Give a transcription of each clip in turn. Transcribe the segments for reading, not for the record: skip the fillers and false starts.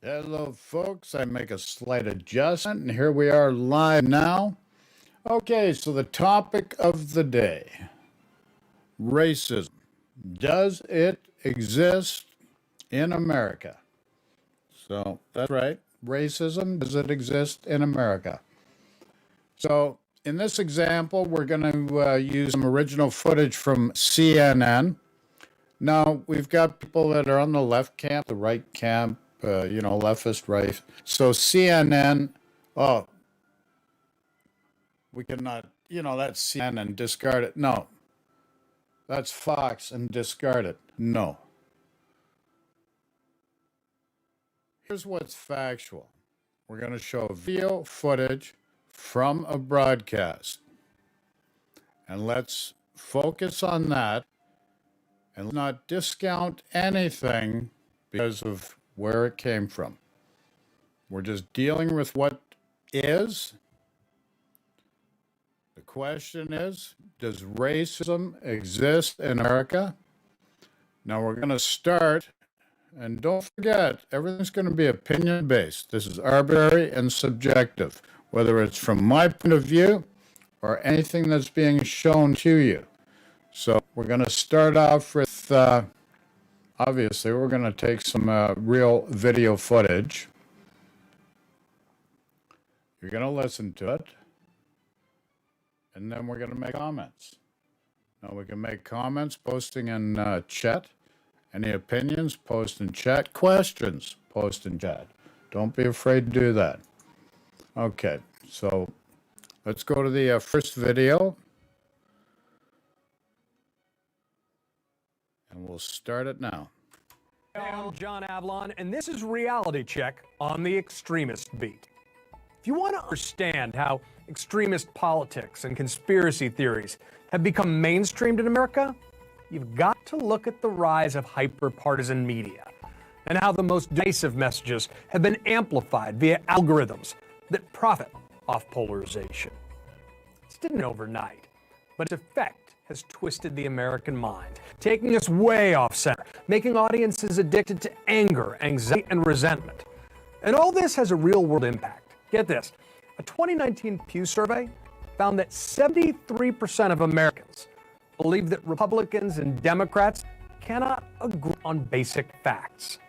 Hello, folks. I make a slight adjustment, and here we are live now. Okay, so the topic of the day, racism. Does it exist in America? So that's right, racism, does it exist in America? So in this example, we're going to use some original footage from CNN. Now, we've got people that are on the left camp, the right camp, leftist, right. So CNN, we cannot, that's CNN and discard it. No. That's Fox and discard it. No. Here's what's factual. We're going to show video footage from a broadcast. And let's focus on that and not discount anything because of where it came from. We're just dealing with what is. The question is, does racism exist in America? Now we're going to start, and don't forget, everything's going to be opinion-based. This is arbitrary and subjective, whether it's from my point of view or anything that's being shown to you. So we're going to start off with, obviously, we're going to take some real video footage. You're going to listen to it. And then we're going to make comments. Now we can make comments, posting in chat. Any opinions, post in chat. Questions, post in chat. Don't be afraid to do that. Okay, so let's go to the first video. And we'll start it now. I'm John Avlon, and this is Reality Check on the Extremist Beat. If you want to understand how extremist politics and conspiracy theories have become mainstreamed in America, you've got to look at the rise of hyper-partisan media and how the most divisive messages have been amplified via algorithms that profit off polarization. This didn't overnight, but its effect has twisted the American mind, taking us way off center, making audiences addicted to anger, anxiety, and resentment. And all this has a real-world impact. Get this, a 2019 Pew survey found that 73% of Americans believe that Republicans and Democrats cannot agree on basic facts.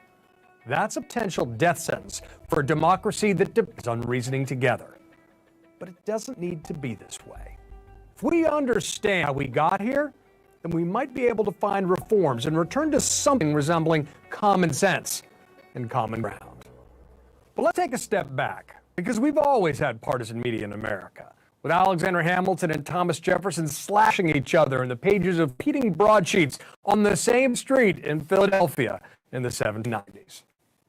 That's a potential death sentence for a democracy that depends on reasoning together. But it doesn't need to be this way. If we understand how we got here, then we might be able to find reforms and return to something resembling common sense and common ground. But let's take a step back, because we've always had partisan media in America, with Alexander Hamilton and Thomas Jefferson slashing each other in the pages of repeating broadsheets on the same street in Philadelphia in the 1790s.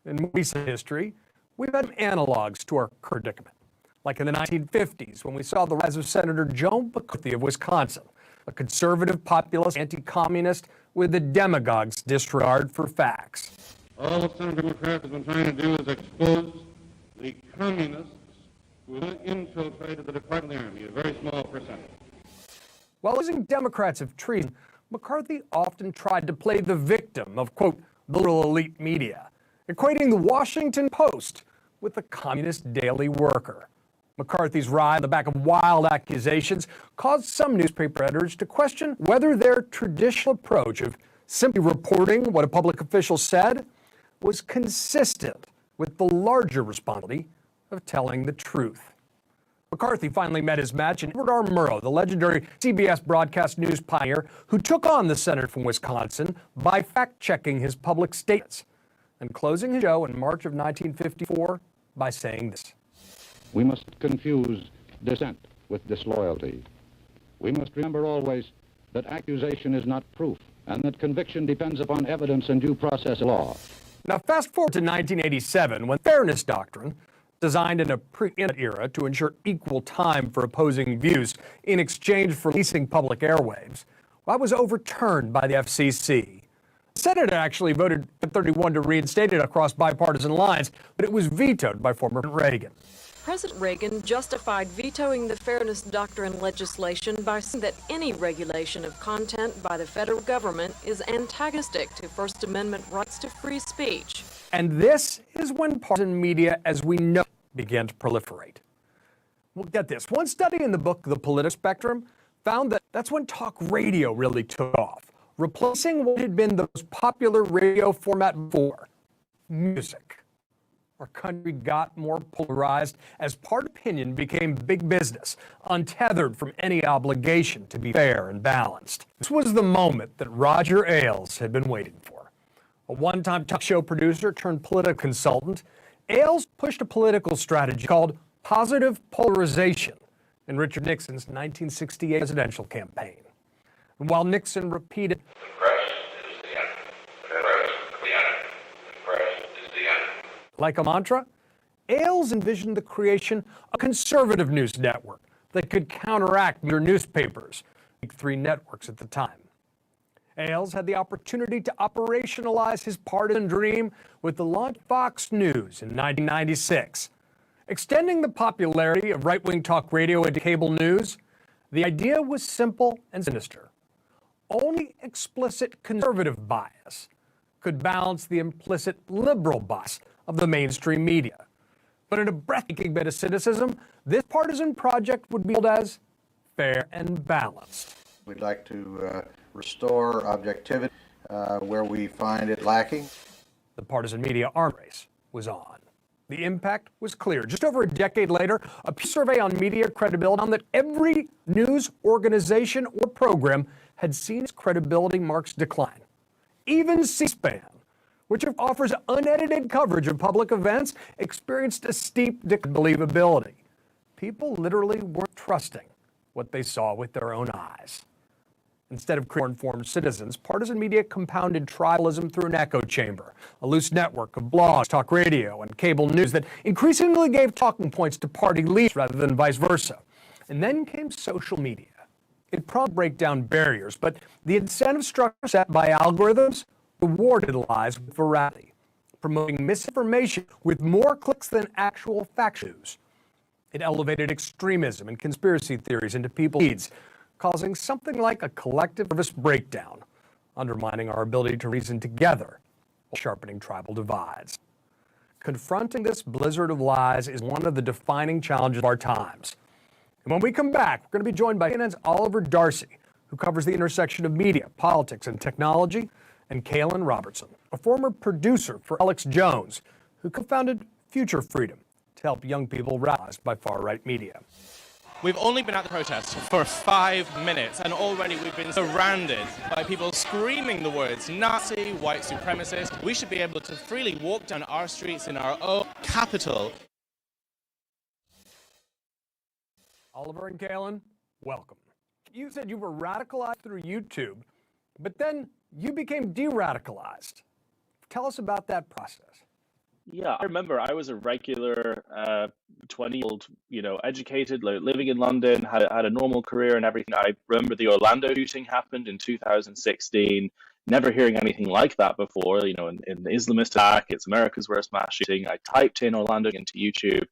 In recent history, we've had analogs to our predicament, like in the 1950s when we saw the rise of Senator Joe McCarthy of Wisconsin, a conservative, populist, anti-communist with a demagogue's disregard for facts. All that Senator McCarthy has been trying to do is expose the communists who infiltrated the Department of the Army, a very small percentage. While accusing Democrats of treason, McCarthy often tried to play the victim of, quote, the liberal elite media, equating the Washington Post with the communist Daily Worker. McCarthy's rise on the back of wild accusations caused some newspaper editors to question whether their traditional approach of simply reporting what a public official said was consistent with the larger responsibility of telling the truth. McCarthy finally met his match in Edward R. Murrow, the legendary CBS broadcast news pioneer who took on the senator from Wisconsin by fact-checking his public statements and closing his show in March of 1954 by saying this. We must confuse dissent with disloyalty. We must remember always that accusation is not proof and that conviction depends upon evidence and due process of law. Now, fast forward to 1987, when the Fairness Doctrine, designed in a pre-internet era to ensure equal time for opposing views in exchange for leasing public airwaves, well, that was overturned by the FCC. The Senate actually voted 31 to reinstate it across bipartisan lines, but it was vetoed by former President Reagan. President Reagan justified vetoing the Fairness Doctrine legislation by saying that any regulation of content by the federal government is antagonistic to First Amendment rights to free speech. And this is when partisan media as we know it began to proliferate. Well, get this. One study in the book, The Political Spectrum, found that that's when talk radio really took off, replacing what had been the most popular radio format before, music. Our country got more polarized as party opinion became big business, untethered from any obligation to be fair and balanced. This was the moment that Roger Ailes had been waiting for. A one-time talk show producer turned political consultant, Ailes pushed a political strategy called positive polarization in Richard Nixon's 1968 presidential campaign. And while Nixon repeated, like a mantra, Ailes envisioned the creation of a conservative news network that could counteract major newspapers, big three networks at the time. Ailes had the opportunity to operationalize his partisan dream with the launch of Fox News in 1996. Extending the popularity of right-wing talk radio into cable news, the idea was simple and sinister. Only explicit conservative bias could balance the implicit liberal bias of the mainstream media. But in a breathtaking bit of cynicism, this partisan project would be billed as fair and balanced. We'd like to restore objectivity where we find it lacking. The partisan media arms race was on. The impact was clear. Just over a decade later, a Pew survey on media credibility found that every news organization or program had seen its credibility marks decline. Even C-SPAN, which offers unedited coverage of public events, experienced a steep decline in believability. People literally weren't trusting what they saw with their own eyes. Instead of creating informed citizens, partisan media compounded tribalism through an echo chamber, a loose network of blogs, talk radio, and cable news that increasingly gave talking points to party leaders rather than vice versa. And then came social media. It prompted break down barriers, but the incentive structure set by algorithms rewarded lies with virality, promoting misinformation with more clicks than actual fact news. It elevated extremism and conspiracy theories into people's feeds, causing something like a collective nervous breakdown, undermining our ability to reason together while sharpening tribal divides. Confronting this blizzard of lies is one of the defining challenges of our times. And when we come back, we're going to be joined by CNN's Oliver Darcy, who covers the intersection of media, politics, and technology, and Kaylin Robertson, a former producer for Alex Jones, who co-founded Future Freedom to help young people radicalized by far-right media. We've only been at the protest for 5 minutes, and already we've been surrounded by people screaming the words Nazi, white supremacist. We should be able to freely walk down our streets in our own capital. Oliver and Kaylin, welcome. You said you were radicalized through YouTube, but then you became de-radicalized. Tell us about that process. Yeah, I remember I was a regular 20-year-old, educated, living in London, had a normal career and everything. I remember the Orlando shooting happened in 2016, never hearing anything like that before, in the Islamist attack, it's America's worst mass shooting. I typed in Orlando into YouTube,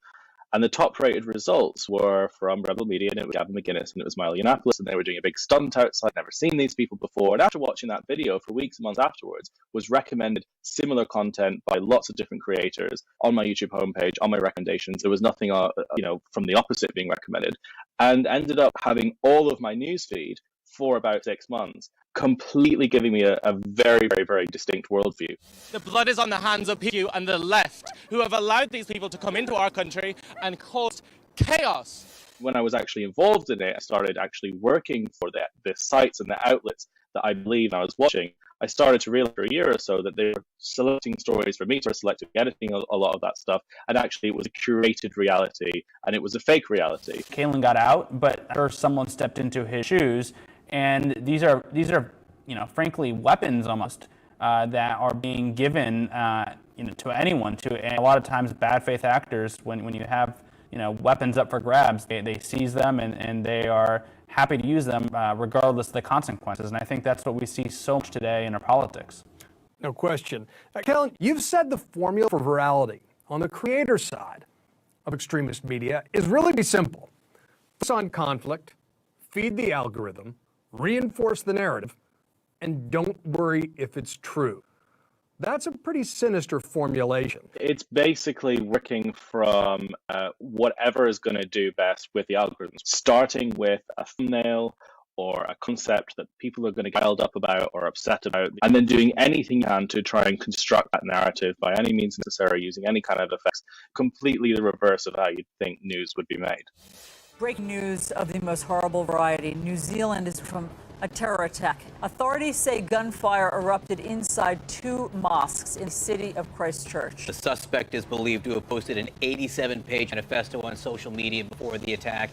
and the top-rated results were from Rebel Media, and it was Gavin McGuinness, and it was Milo Yiannopoulos, and they were doing a big stunt outside. I'd never seen these people before. And after watching that video for weeks and months afterwards, was recommended similar content by lots of different creators on my YouTube homepage, on my recommendations. There was nothing, from the opposite being recommended, and ended up having all of my newsfeed for about 6 months, completely giving me a very, very, very distinct worldview. The blood is on the hands of people and the left who have allowed these people to come into our country and cause chaos. When I was actually involved in it, I started actually working for the sites and the outlets that I believe I was watching. I started to realize for a year or so that they were selecting stories for me, selective editing a lot of that stuff, and actually it was a curated reality, and it was a fake reality. Kaylin got out, but I'm sure someone stepped into his shoes. And these are frankly weapons almost that are being given to anyone. And a lot of times, bad faith actors, when you have weapons up for grabs, they seize them and they are happy to use them regardless of the consequences. And I think that's what we see so much today in our politics. No question. Kaylin, you've said the formula for virality on the creator side of extremist media is really simple. Focus on conflict, feed the algorithm, reinforce the narrative, and don't worry if it's true. That's a pretty sinister formulation. It's basically working from whatever is going to do best with the algorithms, starting with a thumbnail or a concept that people are going to get riled up about or upset about, and then doing anything you can to try and construct that narrative by any means necessary, using any kind of effects, completely the reverse of how you'd think news would be made. Breaking news of the most horrible variety. New Zealand is from a terror attack. Authorities say gunfire erupted inside 2 mosques in the city of Christchurch. The suspect is believed to have posted an 87-page manifesto on social media before the attack.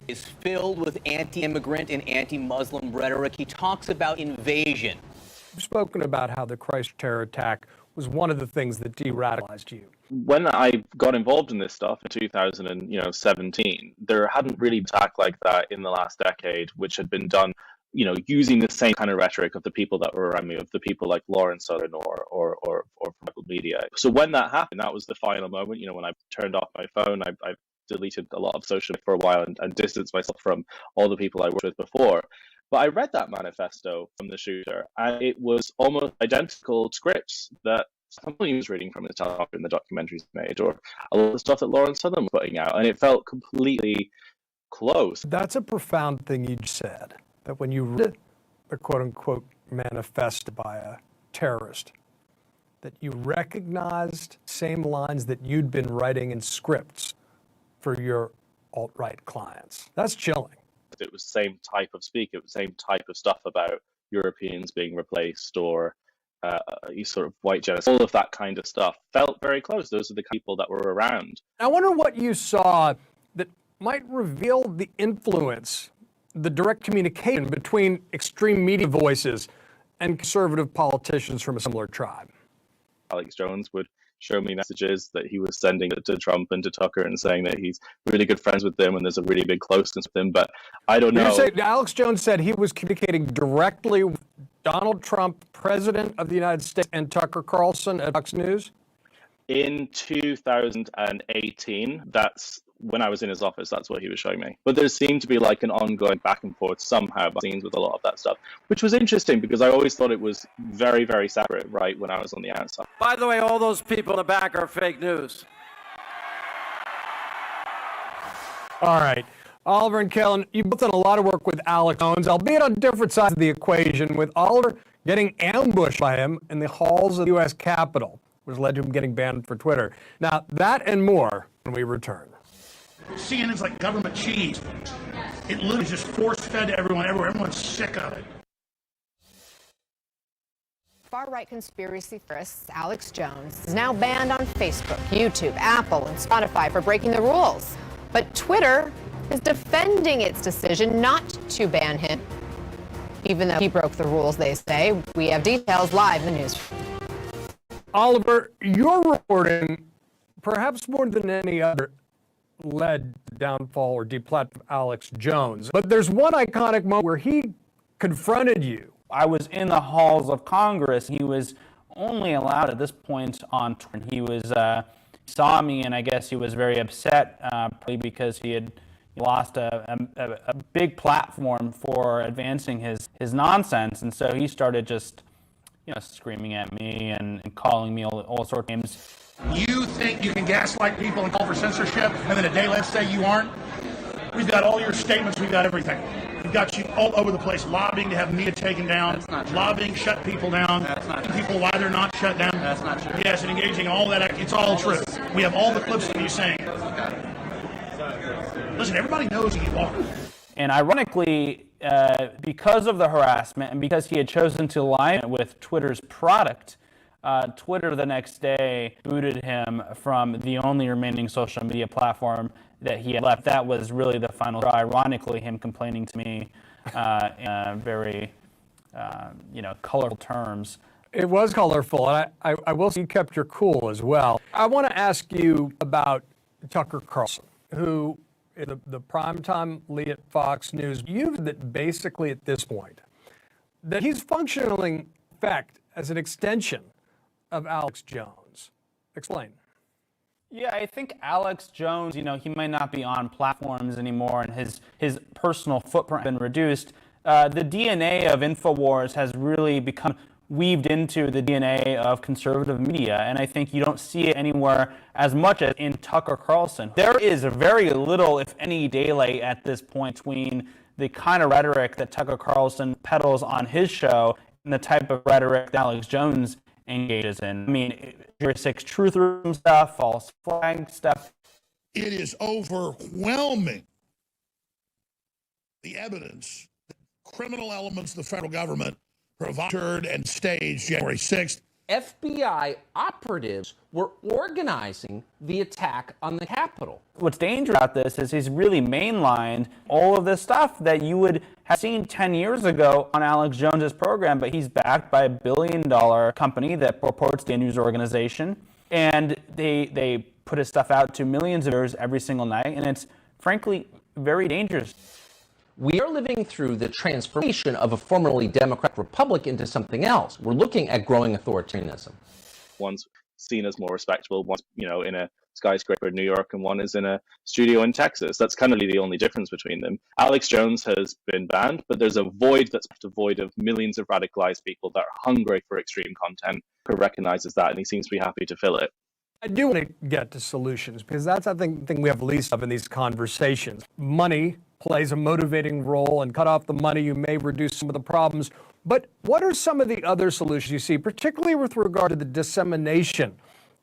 Is filled with anti-immigrant and anti-Muslim rhetoric. He talks about invasion. You've spoken about how the Christchurch terror attack was one of the things that de-radicalized you. When I got involved in this stuff in 2017, there hadn't really been an attack like that in the last decade, which had been done, using the same kind of rhetoric of the people that were around me, of the people like Lauren Southern or from media. So when that happened, that was the final moment. When I turned off my phone, I deleted a lot of social media for a while and distanced myself from all the people I worked with before. But I read that manifesto from the shooter, and it was almost identical scripts that somebody was reading from the teleprompter in the documentaries made, or a lot of the stuff that Lauren Southern was putting out, and it felt completely close. That's a profound thing you just said, that when you read the quote-unquote manifesto by a terrorist, that you recognized same lines that you'd been writing in scripts for your alt-right clients. That's chilling. It was the same type of speak, it was the same type of stuff about Europeans being replaced or sort of white genocide. All of that kind of stuff felt very close. Those are the people that were around. I wonder what you saw that might reveal the influence, the direct communication between extreme media voices and conservative politicians from a similar tribe. Alex Jones would show me messages that he was sending to Trump and to Tucker and saying that he's really good friends with them and there's a really big closeness with him. But I don't know. You say Alex Jones said he was communicating directly with Donald Trump, President of the United States, and Tucker Carlson at Fox News? In 2018, that's when I was in his office, that's what he was showing me. But there seemed to be like an ongoing back and forth somehow behind the scenes with a lot of that stuff, which was interesting because I always thought it was very, very separate, right, when I was on the outside. By the way, all those people in the back are fake news. All right. Oliver and Kellen, you've both done a lot of work with Alex Jones, albeit on different sides of the equation, with Oliver getting ambushed by him in the halls of the U.S. Capitol, which led to him getting banned for Twitter. Now, that and more when we return. CNN's like government cheese. It literally just force-fed to everyone everywhere. Everyone's sick of it. Far-right conspiracy theorist Alex Jones is now banned on Facebook, YouTube, Apple, and Spotify for breaking the rules. But Twitter is defending its decision not to ban him, even though he broke the rules, they say. We have details live in the news. Oliver, your reporting, perhaps more than any other, led to the downfall or deplatforming of Alex Jones. But there's one iconic moment where he confronted you. I was in the halls of Congress. He was only allowed at this point on Twitter. He was saw me, and I guess he was very upset, probably because he had lost a big platform for advancing his nonsense, and so he started just screaming at me and calling me all sorts of names. You think you can gaslight people and call for censorship, and then a day later say you aren't? We've got all your statements. We've got everything. We've got you all over the place, lobbying to have media taken down, lobbying shut people down, telling people why they're not shut down. That's not true. Yes, and engaging in all that. It's all true. We have all the clips of you saying it. Listen, everybody knows who you are. And ironically, because of the harassment and because he had chosen to align with Twitter's product, Twitter the next day booted him from the only remaining social media platform that he had left. That was really the final straw. Ironically, him complaining to me in very, colorful terms. It was colorful, and I will say you kept your cool as well. I want to ask you about Tucker Carlson, who is the primetime lead at Fox News. You've that basically at this point, that he's functioning in fact as an extension of Alex Jones. Explain. Yeah, I think Alex Jones, he might not be on platforms anymore and his personal footprint has been reduced. The DNA of InfoWars has really become weaved into the DNA of conservative media, and I think you don't see it anywhere as much as in Tucker Carlson. There is very little, if any, daylight at this point between the kind of rhetoric that Tucker Carlson peddles on his show and the type of rhetoric that Alex Jones engages in. I mean, January 6th truth stuff, false flag stuff. It is overwhelming, the evidence that criminal elements of the federal government provided and staged January 6th. FBI operatives were organizing the attack on the Capitol. What's dangerous about this is he's really mainlined all of this stuff that you would have seen 10 years ago on Alex Jones's program, but he's backed by $1 billion company that purports to be a news organization, and they put his stuff out to millions of viewers every single night, and it's frankly very dangerous. We are living through the transformation of a formerly Democratic republic into something else. We're looking at growing authoritarianism. One's seen as more respectable, one's, in a skyscraper in New York and one is in a studio in Texas. That's kind of the only difference between them. Alex Jones has been banned, but there's a void that's a void of millions of radicalized people that are hungry for extreme content, who recognizes that, and he seems to be happy to fill it. I do want to get to solutions because that's, I think, the thing we have least of in these conversations. Money plays a motivating role, and cut off the money, you may reduce some of the problems. But what are some of the other solutions you see, particularly with regard to the dissemination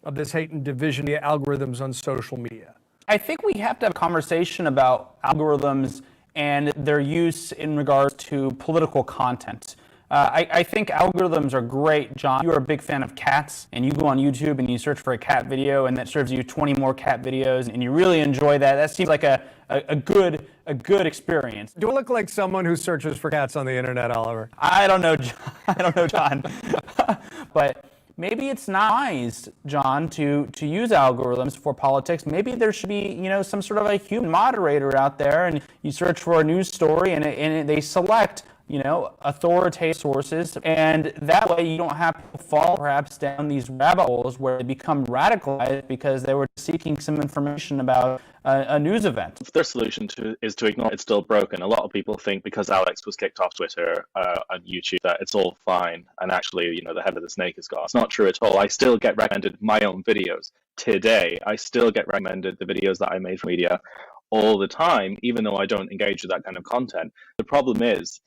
of this hate and division via algorithms on social media? I think we have to have a conversation about algorithms and their use in regards to political content. I think algorithms are great. John, you're a big fan of cats, and you go on YouTube and you search for a cat video, and that serves you 20 more cat videos, and you really enjoy that. That seems like a good experience. Do I look like someone who searches for cats on the internet, Oliver? I don't know, John. But maybe it's not wise, John, to use algorithms for politics. Maybe there should be, some sort of a human moderator out there, and you search for a news story, and they select authoritative sources, and that way you don't have to fall perhaps down these rabbit holes where they become radicalized because they were seeking some information about a news event. Their solution is to ignore it's still broken. A lot of people think because Alex was kicked off Twitter and YouTube that it's all fine, and actually, the head of the snake is gone. It's not true at all. I still get recommended my own videos today. I still get recommended the videos that I made for media all the time, even though I don't engage with that kind of content. The problem is,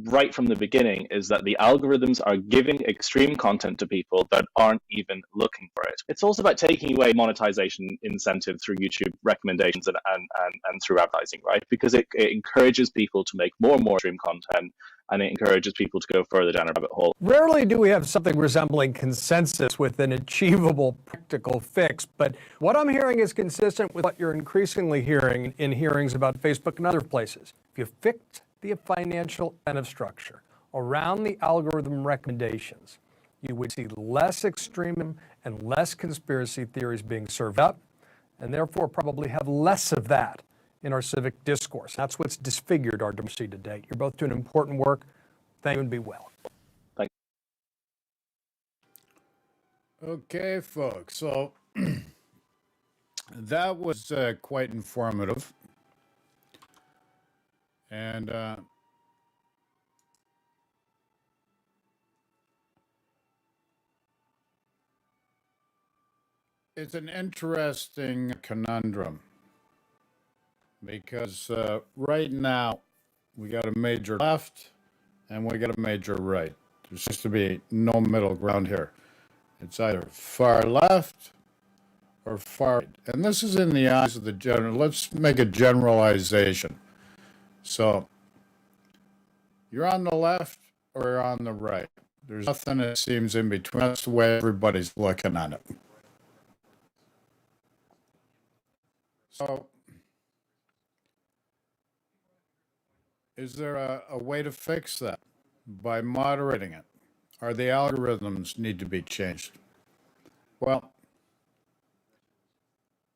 right from the beginning, is that the algorithms are giving extreme content to people that aren't even looking for it. It's also about taking away monetization incentive through YouTube recommendations and through advertising, right? Because it encourages people to make more and more extreme content, and it encourages people to go further down a rabbit hole. Rarely do we have something resembling consensus with an achievable practical fix, but what I'm hearing is consistent with what you're increasingly hearing in hearings about Facebook and other places. If you fix the financial incentive structure around the algorithm recommendations, you would see less extremism and less conspiracy theories being served up, and therefore probably have less of that in our civic discourse. That's what's disfigured our democracy to date. You're both doing important work. Thank you and be well. Thank you. Okay, folks. So that was quite informative. And it's an interesting conundrum because right now we got a major left and we got a major right. There seems to be no middle ground here. It's either far left or far right. And this is in the eyes of the general. Let's make a generalization. So, you're on the left or you're on the right. There's nothing that seems in between. That's the way everybody's looking at it. So, is there a way to fix that by moderating it? Or the algorithms need to be changed? Well,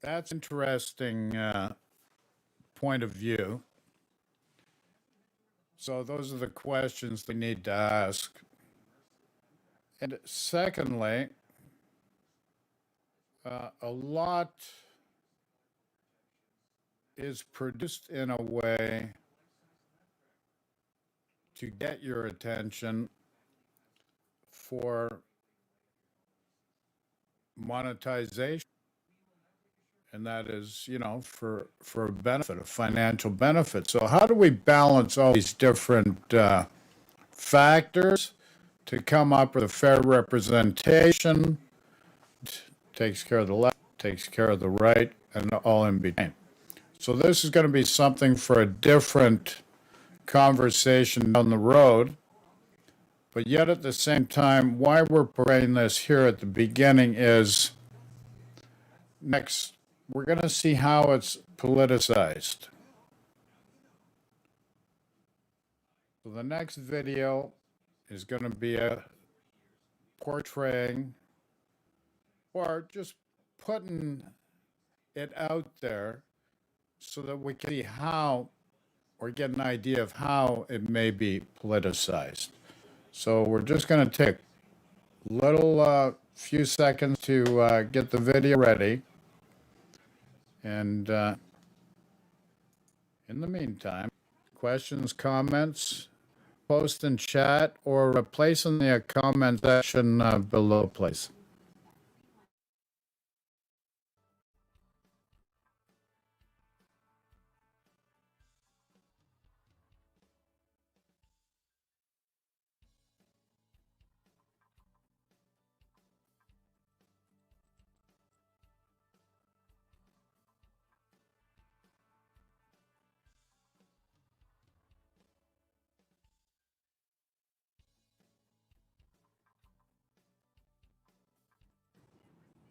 that's an interesting point of view. So those are the questions we need to ask. And secondly, a lot is produced in a way to get your attention for monetization. And that is, for a benefit, a financial benefit. So how do we balance all these different factors to come up with a fair representation? Takes care of the left, takes care of the right, and all in between. So this is going to be something for a different conversation down the road. But yet at the same time, why we're putting this here at the beginning is next, we're going to see how it's politicized. So the next video is going to be portraying or just putting it out there so that we can see how or get an idea of how it may be politicized. So we're just going to take a little few seconds to get the video ready. And in the meantime, questions, comments, post in chat or place in the comment section below, please.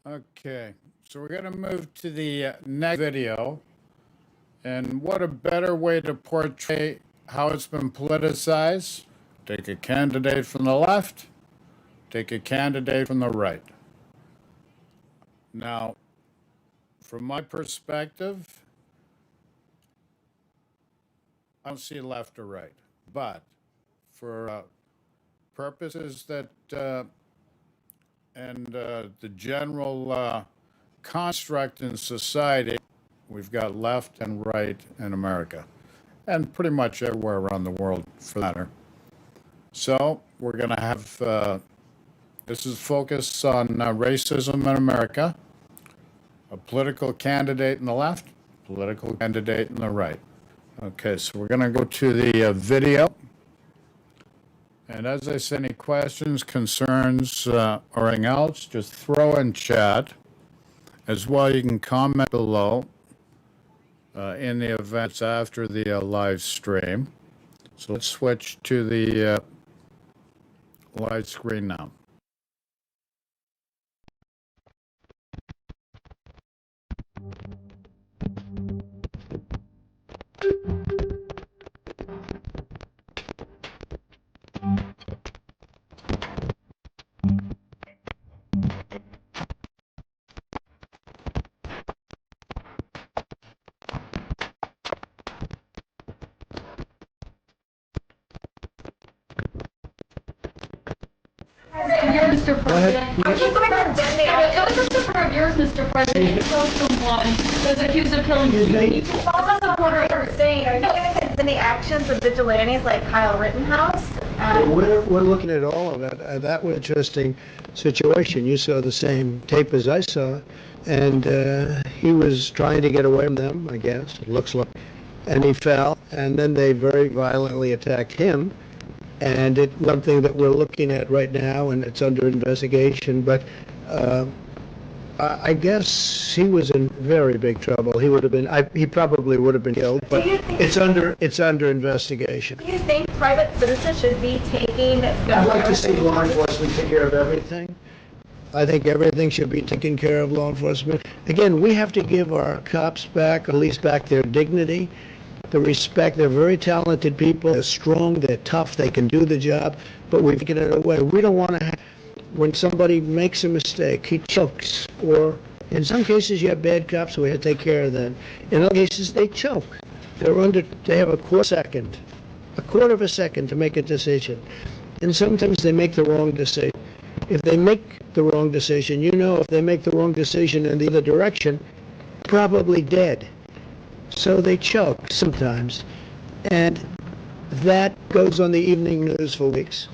Okay, so we're going to move to the next video. And what a better way to portray how it's been politicized. Take a candidate from the left, take a candidate from the right. Now, from my perspective, I don't see left or right. But for purposes that and the general construct in society, we've got left and right in America, and pretty much everywhere around the world for that matter. So we're going to have, this is focused on racism in America, a political candidate in the left, political candidate in the right. Okay, so we're going to go to the video. And as I said, any questions, concerns, or anything else, just throw in chat. As well, you can comment below in the events after the live stream. So let's switch to the live screen now. Mr. President. It was just a matter of years, Mr. President. You killed someone who was accused of killing you. You can follow the supporter are saying, are you going to any actions of vigilantes like Kyle Rittenhouse? We're looking at all of it. That was an interesting situation. You saw the same tape as I saw, and he was trying to get away from them, I guess, it looks like, and he fell, and then they very violently attacked him. And it's something that we're looking at right now, and it's under investigation. But I guess he was in very big trouble. He would have been. He probably would have been killed. But it's under investigation. Do you think private citizens should be taking? I'd like to see law enforcement take care of everything. I think everything should be taken care of law enforcement. Again, we have to give our cops back, at least back their dignity. The respect. They're very talented people. They're strong. They're tough. They can do the job. But we've taken it away. We don't want to have, when somebody makes a mistake, he chokes. Or in some cases, you have bad cops, so we have to take care of them. In other cases, they choke. They have a quarter of a second to make a decision. And sometimes they make the wrong decision. If they make the wrong decision, if they make the wrong decision in the other direction, probably dead. So they choke sometimes, and that goes on the evening news for weeks.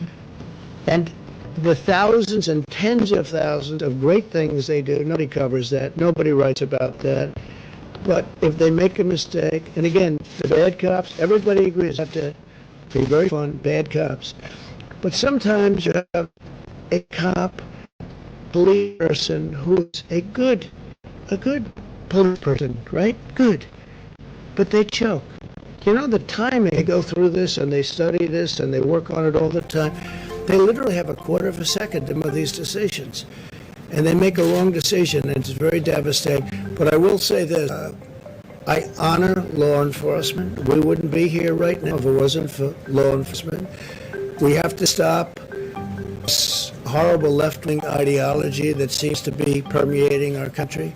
And The thousands and tens of thousands of great things they do, nobody covers that. Nobody writes about that. But if they make a mistake, and again, the bad cops, everybody agrees, have to be very fun, bad cops. But sometimes you have a cop, police person who's a good police person, right? Good. But they choke. You know, the timing, they go through this and they study this and they work on it all the time. They literally have a quarter of a second to make these decisions. And they make a wrong decision, and it's very devastating. But I will say this, I honor law enforcement. We wouldn't be here right now if it wasn't for law enforcement. We have to stop this horrible left-wing ideology that seems to be permeating our country.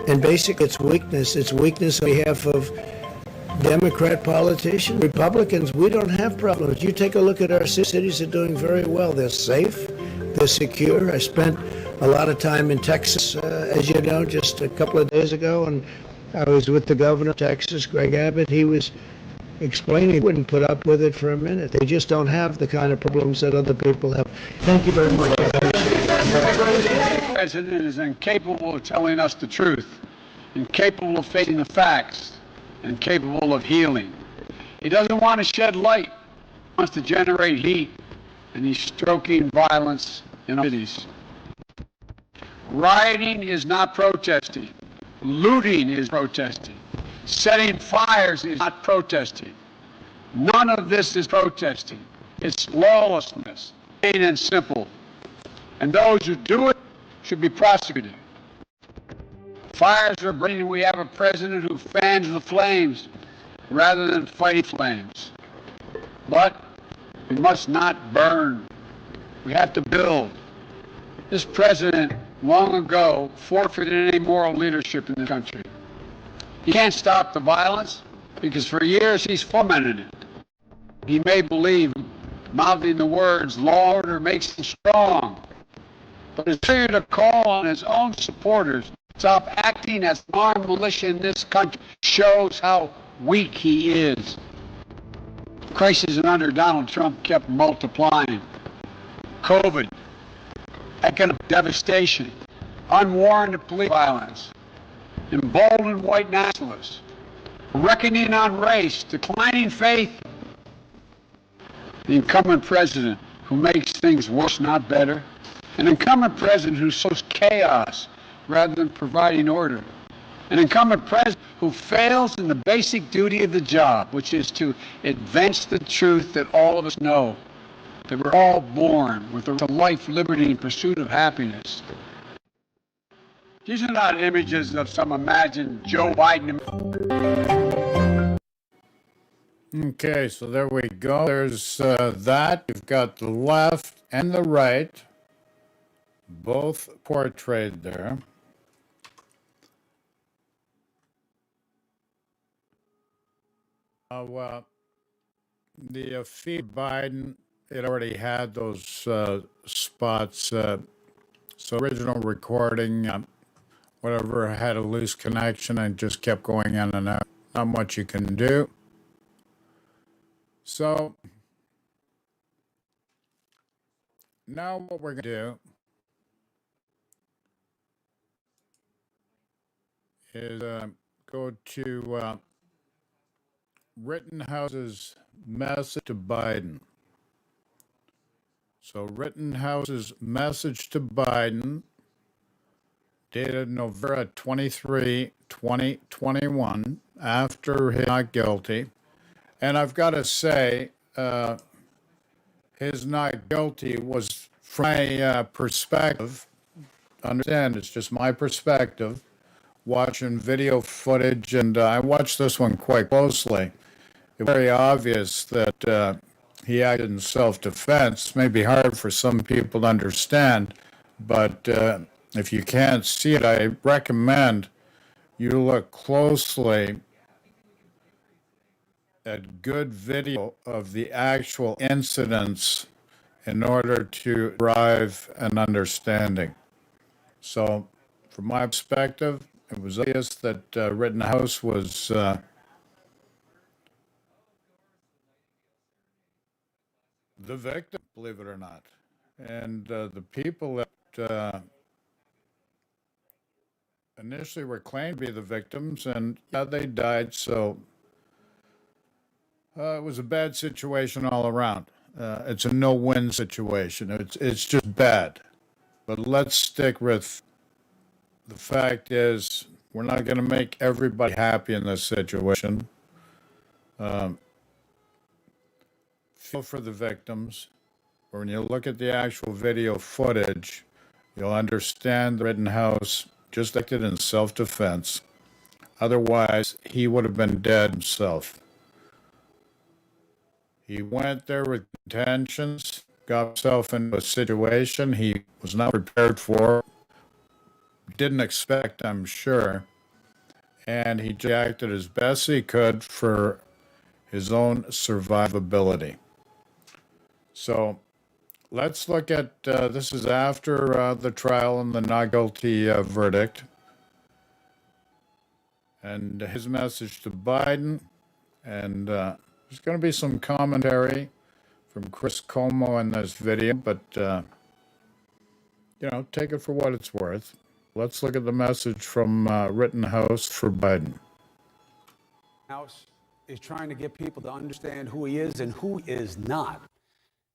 And basically, it's weakness. It's weakness on behalf of Democrat politicians. Republicans, we don't have problems. You take a look at our cities, are doing very well. They're safe. They're secure. I spent a lot of time in Texas, as you know, just a couple of days ago, and I was with the governor of Texas, Greg Abbott. He was explaining he wouldn't put up with it for a minute. They just don't have the kind of problems that other people have. Thank you very much. The president is incapable of telling us the truth, incapable of facing the facts, and capable of healing. He doesn't want to shed light. He wants to generate heat, and he's stoking violence in our cities. Rioting is not protesting. Looting is protesting. Setting fires is not protesting. None of this is protesting. It's lawlessness, plain and simple. And those who do it should be prosecuted. Fires are burning. We have a president who fans the flames rather than fighting flames. But we must not burn. We have to build. This president long ago forfeited any moral leadership in the country. He can't stop the violence because for years he's fomented it. He may believe mouthing the words law and order makes him strong, but it's clear to call on his own supporters to stop acting as an armed militia in this country shows how weak he is. Crises under Donald Trump kept multiplying. COVID, economic devastation, unwarranted police violence, emboldened white nationalists, reckoning on race, declining faith. The incumbent president who makes things worse, not better. An incumbent president who sows chaos rather than providing order. An incumbent president who fails in the basic duty of the job, which is to advance the truth that all of us know, that we're all born with the right to life, liberty, and pursuit of happiness. These are not images of some imagined Joe Biden. Okay, so there we go. There's that. You've got the left and the right, both portrayed there. The feed Biden, it already had those spots. So original recording, whatever had a loose connection and just kept going in and out. Not much you can do. So now what we're going to do is go to Rittenhouse's message to Biden. So Rittenhouse's message to Biden, dated November 23, 2021, after he's not guilty. And I've got to say, his not guilty was, from my perspective, understand it's just my perspective, watching video footage, and I watched this one quite closely. It's very obvious that he acted in self-defense. May be hard for some people to understand, but if you can't see it, I recommend you look closely at good video of the actual incidents in order to arrive an understanding. So, from my perspective, it was obvious that Rittenhouse was the victim, believe it or not. And the people that initially were claimed to be the victims, and yeah, they died, so it was a bad situation all around. It's a no-win situation. It's just bad. But let's stick with the fact is we're not going to make everybody happy in this situation. Feel for the victims. When you look at the actual video footage, you'll understand the Rittenhouse just acted in self-defense. Otherwise, he would have been dead himself. He went there with intentions, got himself into a situation he was not prepared for, didn't expect, I'm sure, and he acted as best he could for his own survivability. So let's look at, this is after the trial and the not guilty verdict, and his message to Biden, and there's going to be some commentary from Chris Como in this video, but, take it for what it's worth. Let's look at the message from Rittenhouse for Biden. House is trying to get people to understand who he is and who is not.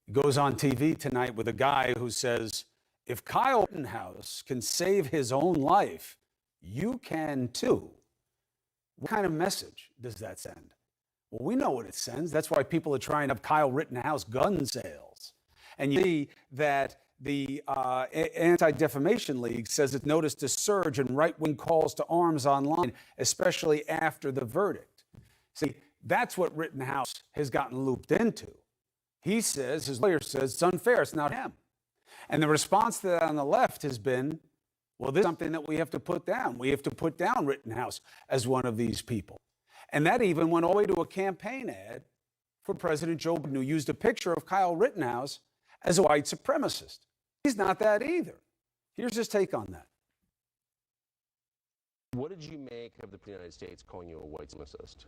He goes on TV tonight with a guy who says, if Kyle Rittenhouse can save his own life, you can too. What kind of message does that send? Well, we know what it sends. That's why people are trying to have Kyle Rittenhouse gun sales. And you see that the Anti-Defamation League says it noticed a surge in right-wing calls to arms online, especially after the verdict. See, that's what Rittenhouse has gotten looped into. He says, his lawyer says, it's unfair, it's not him. And the response to that on the left has been, well, this is something that we have to put down. We have to put down Rittenhouse as one of these people. And that even went all the way to a campaign ad for President Joe Biden, who used a picture of Kyle Rittenhouse as a white supremacist. He's not that either. Here's his take on that. What did you make of the United States calling you a white supremacist?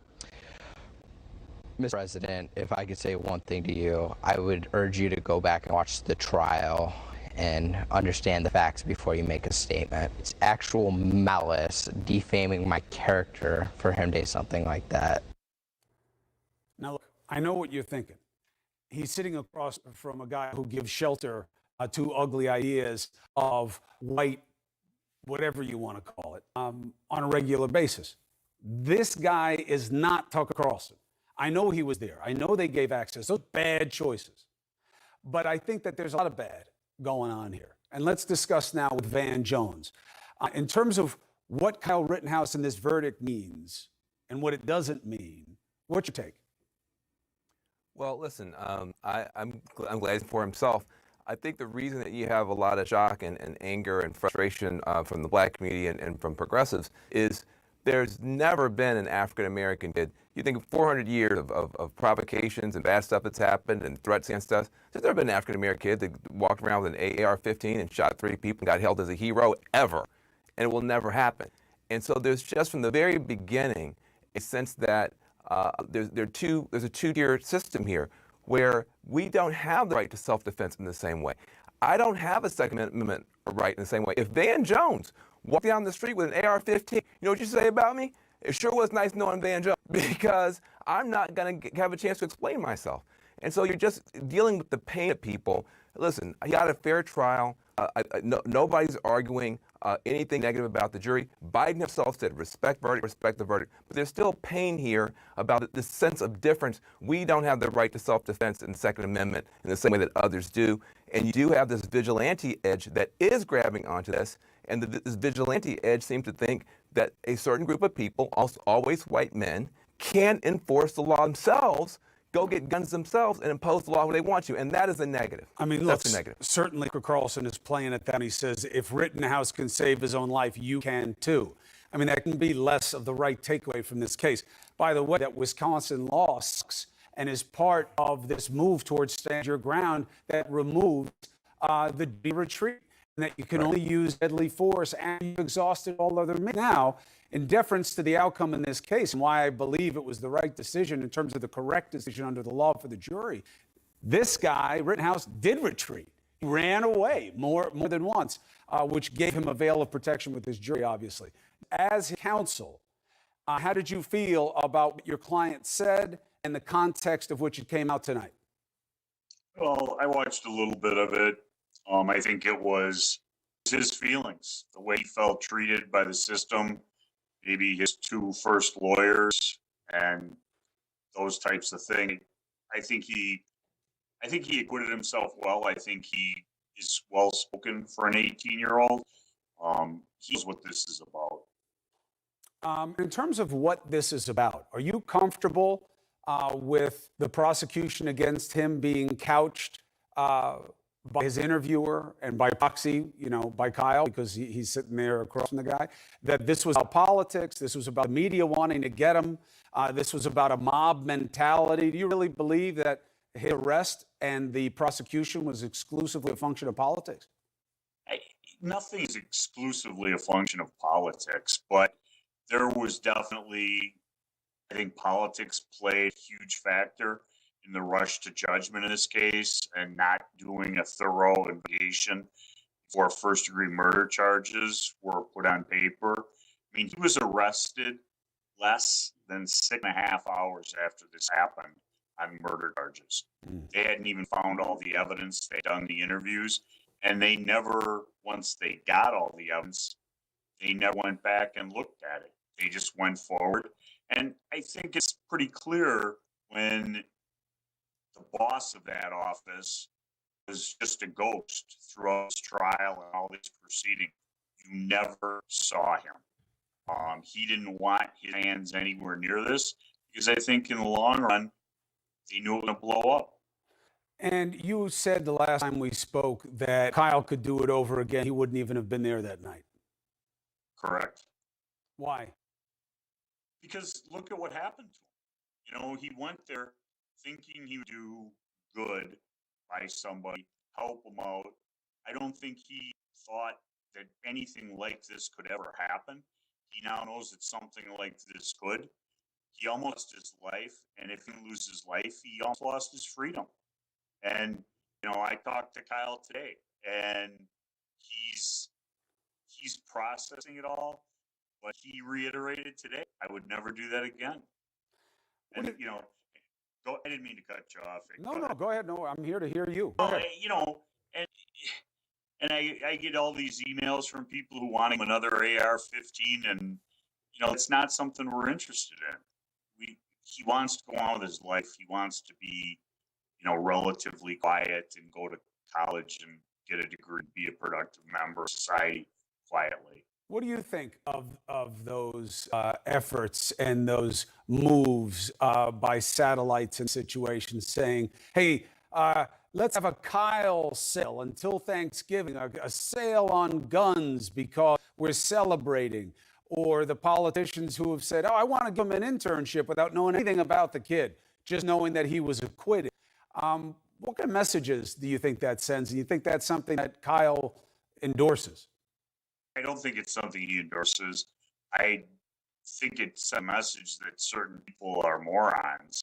Mr. President, if I could say one thing to you, I would urge you to go back and watch the trial and understand the facts before you make a statement. It's actual malice, defaming my character for him to say something like that. Now, look, I know what you're thinking. He's sitting across from a guy who gives shelter to ugly ideas of white, whatever you want to call it, on a regular basis. This guy is not Tucker Carlson. I know he was there. I know they gave access. Those bad choices. But I think that there's a lot of bad going on here. And let's discuss now with Van Jones. In terms of what Kyle Rittenhouse and this verdict means and what it doesn't mean, what's your take? Well, listen, I'm glad for himself. I think the reason that you have a lot of shock and anger and frustration from the black community and from progressives is there's never been an African-American kid. You think of 400 years of provocations and bad stuff that's happened and threats against us. There's never been an African-American kid that walked around with an AR-15 and shot 3 people and got held as a hero ever. And it will never happen. And so there's just from the very beginning a sense that there's a two-tier system here where we don't have the right to self-defense in the same way. I don't have a Second Amendment right in the same way. If Van Jones walked down the street with an AR-15, you know what you say about me? It sure was nice knowing Van Jones because I'm not going to have a chance to explain myself. And so you're just dealing with the pain of people. Listen, he got a fair trial. Nobody's arguing anything negative about the jury. Biden himself said, respect verdict, respect the verdict. But there's still pain here about this sense of difference. We don't have the right to self-defense in the Second Amendment in the same way that others do. And you do have this vigilante edge that is grabbing onto this. And this vigilante edge seems to think that a certain group of people, always white men, can enforce the law themselves, go get guns themselves, and impose the law when they want to. And that is a negative. I mean, that's look, a negative. Certainly Carlson is playing at that. And he says, if Rittenhouse can save his own life, you can too. I mean, that can be less of the right takeaway from this case. By the way, that Wisconsin law sucks and is part of this move towards stand your ground that removes the retreat, and that you can only use deadly force and you've exhausted all other means. Now, in deference to the outcome in this case, and why I believe it was the right decision in terms of the correct decision under the law for the jury, this guy, Rittenhouse, did retreat. He ran away more than once, which gave him a veil of protection with his jury, obviously. As counsel, how did you feel about what your client said and the context of which it came out tonight? Well, I watched a little bit of it. I think it was his feelings, the way he felt treated by the system, maybe his two first lawyers, and those types of things. I think he acquitted himself well. I think he is well spoken for an 18-year-old. He knows what this is about. In terms of what this is about, are you comfortable with the prosecution against him being couched by his interviewer and by proxy, by Kyle, because he's sitting there across from the guy, that this was about politics, this was about the media wanting to get him, this was about a mob mentality? Do you really believe that his arrest and the prosecution was exclusively a function of politics? Nothing is exclusively a function of politics, but there was definitely, I think politics played a huge factor in the rush to judgment in this case and not doing a thorough investigation before first-degree murder charges were put on paper. I mean, he was arrested less than 6.5 hours after this happened on murder charges. They hadn't even found all the evidence. They'd done the interviews, and they never, once they got all the evidence, they never went back and looked at it. They just went forward. And I think it's pretty clear when the boss of that office was just a ghost throughout this trial and all these proceedings. You never saw him. He didn't want his hands anywhere near this because I think in the long run, they knew it was going to blow up. And you said the last time we spoke that Kyle could do it over again. He wouldn't even have been there that night. Correct. Why? Because look at what happened to him. He went there thinking he would do good by somebody, help him out. I don't think he thought that anything like this could ever happen. He now knows that something like this could. He almost lost his life, and if he loses his life, he almost lost his freedom. And I talked to Kyle today, and he's processing it all. But he reiterated today, I would never do that again. And I didn't mean to cut you off. No, go ahead. No, I'm here to hear you. And I get all these emails from people who want him another AR-15, and it's not something we're interested in. He wants to go on with his life. He wants to be, relatively quiet and go to college and get a degree, be a productive member of society quietly. What do you think of those efforts and those moves by satellites and situations saying, hey, let's have a Kyle sale until Thanksgiving, a sale on guns because we're celebrating? Or the politicians who have said, oh, I want to give him an internship without knowing anything about the kid, just knowing that he was acquitted. What kind of messages do you think that sends? Do you think that's something that Kyle endorses? I don't think it's something he endorses. I think it's a message that certain people are morons.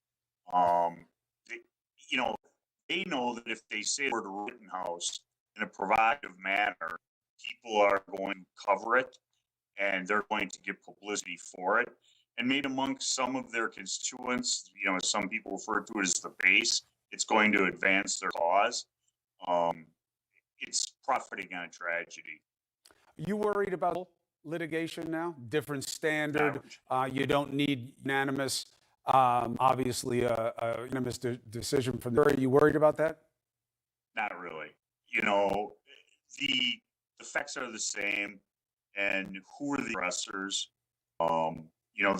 They know that if they say the word Rittenhouse in a provocative manner, people are going to cover it and they're going to get publicity for it. And maybe amongst some of their constituents, some people refer to it as the base, it's going to advance their cause. It's profiting on tragedy. Are you worried about litigation now? Different standard. You don't need unanimous, obviously, a unanimous decision from the jury. Are you worried about that? Not really. The facts are the same. And who are the aggressors? The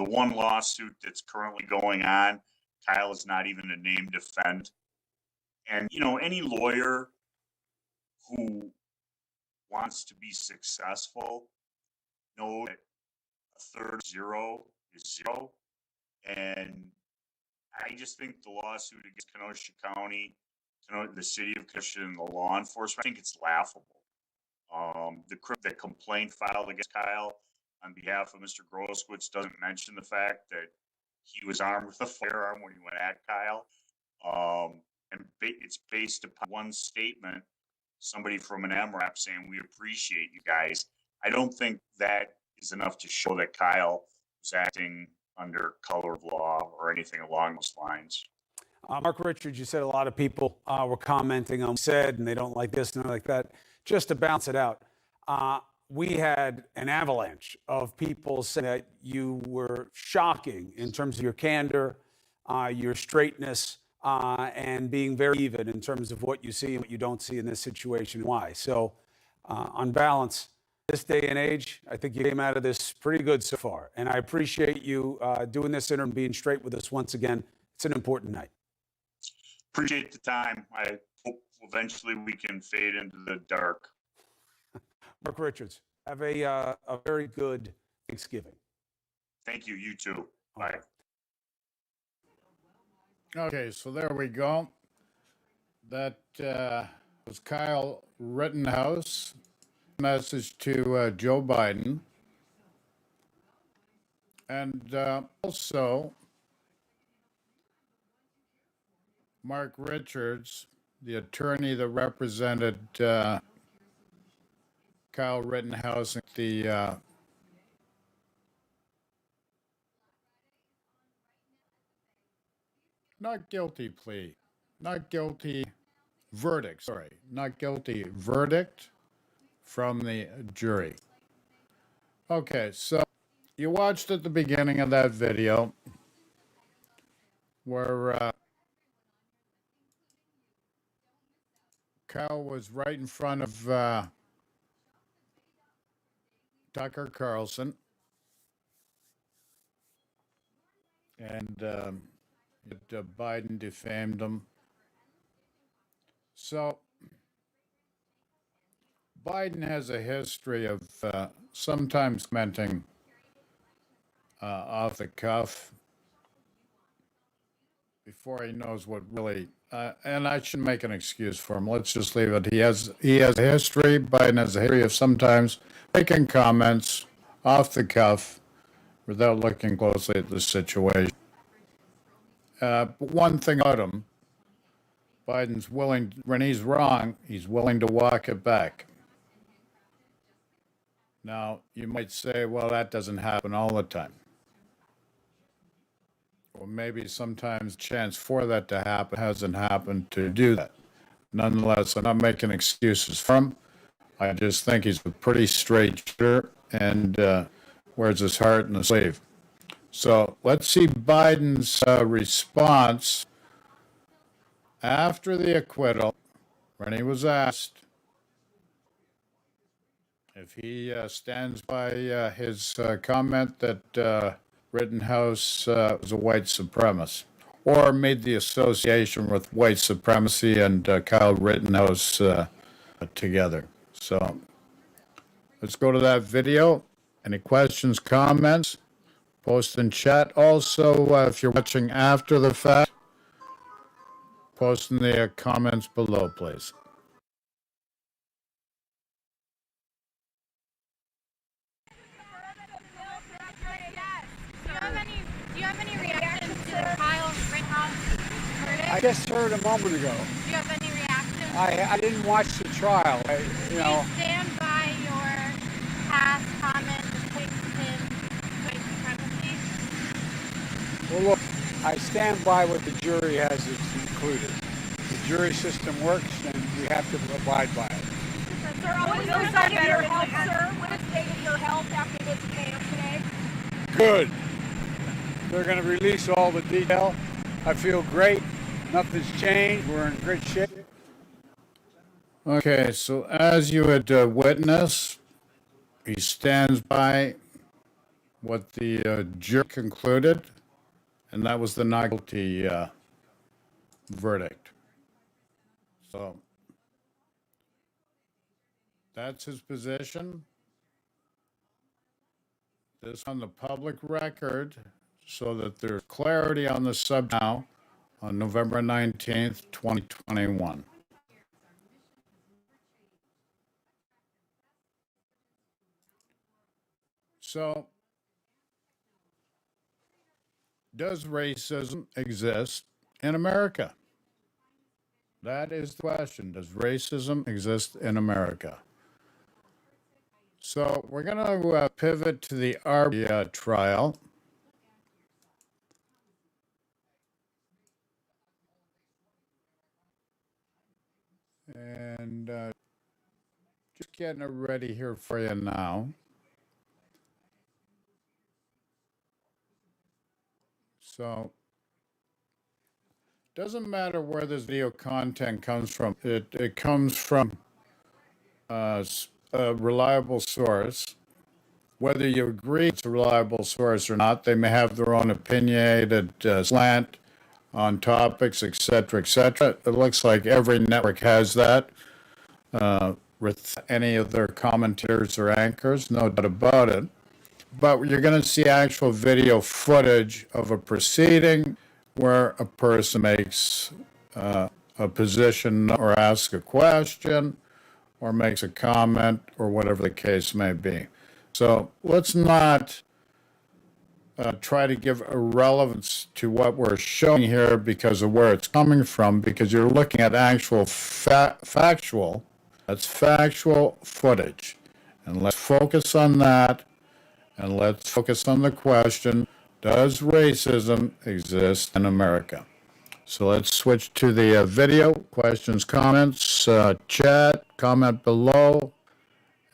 one lawsuit that's currently going on, Kyle is not even a named defendant. And, any lawyer who wants to be successful knows that a third zero is zero. And I just think the lawsuit against Kenosha County, the city of Kenosha, and the law enforcement, I think it's laughable. The complaint filed against Kyle on behalf of Mr. Groskowitz doesn't mention the fact that he was armed with a firearm when he went at Kyle. And it's based upon one statement somebody from an MRAP saying, we appreciate you guys. I don't think that is enough to show that Kyle was acting under color of law or anything along those lines. Mark Richards, you said a lot of people were commenting on what you said, and they don't like this and they don't like that. Just to bounce it out, we had an avalanche of people saying that you were shocking in terms of your candor, your straightness, and being very even in terms of what you see and what you don't see in this situation. Why? So, on balance, this day and age, I think you came out of this pretty good so far. And I appreciate you doing this interview and being straight with us once again. It's an important night. Appreciate the time. I hope eventually we can fade into the dark. Mark Richards, have a very good Thanksgiving. Thank you. You too. Bye. Okay, so there we go. That was Kyle Rittenhouse. Message to Joe Biden. And also Mark Richards, the attorney that represented Kyle Rittenhouse, the not guilty plea, not guilty verdict, sorry, not guilty verdict from the jury. Okay, so you watched at the beginning of that video where Kyle was right in front of Tucker Carlson, and Biden defamed him. So Biden has a history of sometimes commenting off the cuff before he knows what really. And I shouldn't make an excuse for him. Let's just leave it. He has a history. Biden has a history of sometimes making comments off the cuff without looking closely at the situation. But one thing about him, Biden's willing, when he's wrong, he's willing to walk it back. Now, you might say, well, that doesn't happen all the time. Or maybe sometimes chance for that to happen hasn't happened to do that. Nonetheless, I'm not making excuses for him. I just think he's a pretty straight shooter and wears his heart in his sleeve. So let's see Biden's response after the acquittal when he was asked if he stands by his comment that Rittenhouse was a white supremacist, or made the association with white supremacy and Kyle Rittenhouse together. So let's go to that video. Any questions, comments? Post in chat. Also, if you're watching after the fact, post in the comments below, please. Do you have any reactions to the Kyle Rittenhouse verdict? I just heard a moment ago. Do you have any reactions? I didn't watch the trial. Do you stand by your past comment that takes him white supremacy? Well, look, I stand by what the jury has concluded. The jury system works, and we have to abide by it. Sir, what is the state of your health, sir? What is the state of your health after this exam today? Good. They're going to release all the detail. I feel great. Nothing's changed. We're in great shape. Okay, so as you had witnessed, he stands by what the jury concluded, and that was the not guilty verdict. So that's his position. This on the public record so that there's clarity on the subject now on November 19th, 2021. So, does racism exist in America? That is the question. Does racism exist in America? So we're going to pivot to the Arbery trial. And just getting it ready here for you now. So doesn't matter where this video content comes from. It comes from a reliable source. Whether you agree it's a reliable source or not, they may have their own opinionated slant on topics, etc., etc. It looks like every network has that with any of their commentators or anchors, no doubt about it. But you're going to see actual video footage of a proceeding where a person makes a position or asks a question or makes a comment or whatever the case may be. So let's not try to give irrelevance to what we're showing here because of where it's coming from, because you're looking at actual factual footage. And let's focus on that, and let's focus on the question, does racism exist in America? So let's switch to the video, questions, comments, chat, comment below,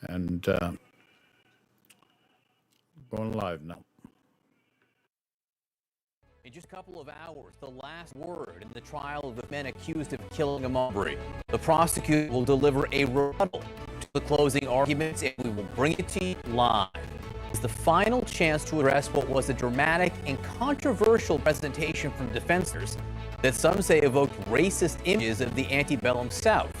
and going live now. In just a couple of hours, the last word in the trial of the men accused of killing Arbery. The prosecutor will deliver a rebuttal to the closing arguments, and we will bring it to you live. It's the final chance to address what was a dramatic and controversial presentation from defenders that some say evoked racist images of the antebellum South.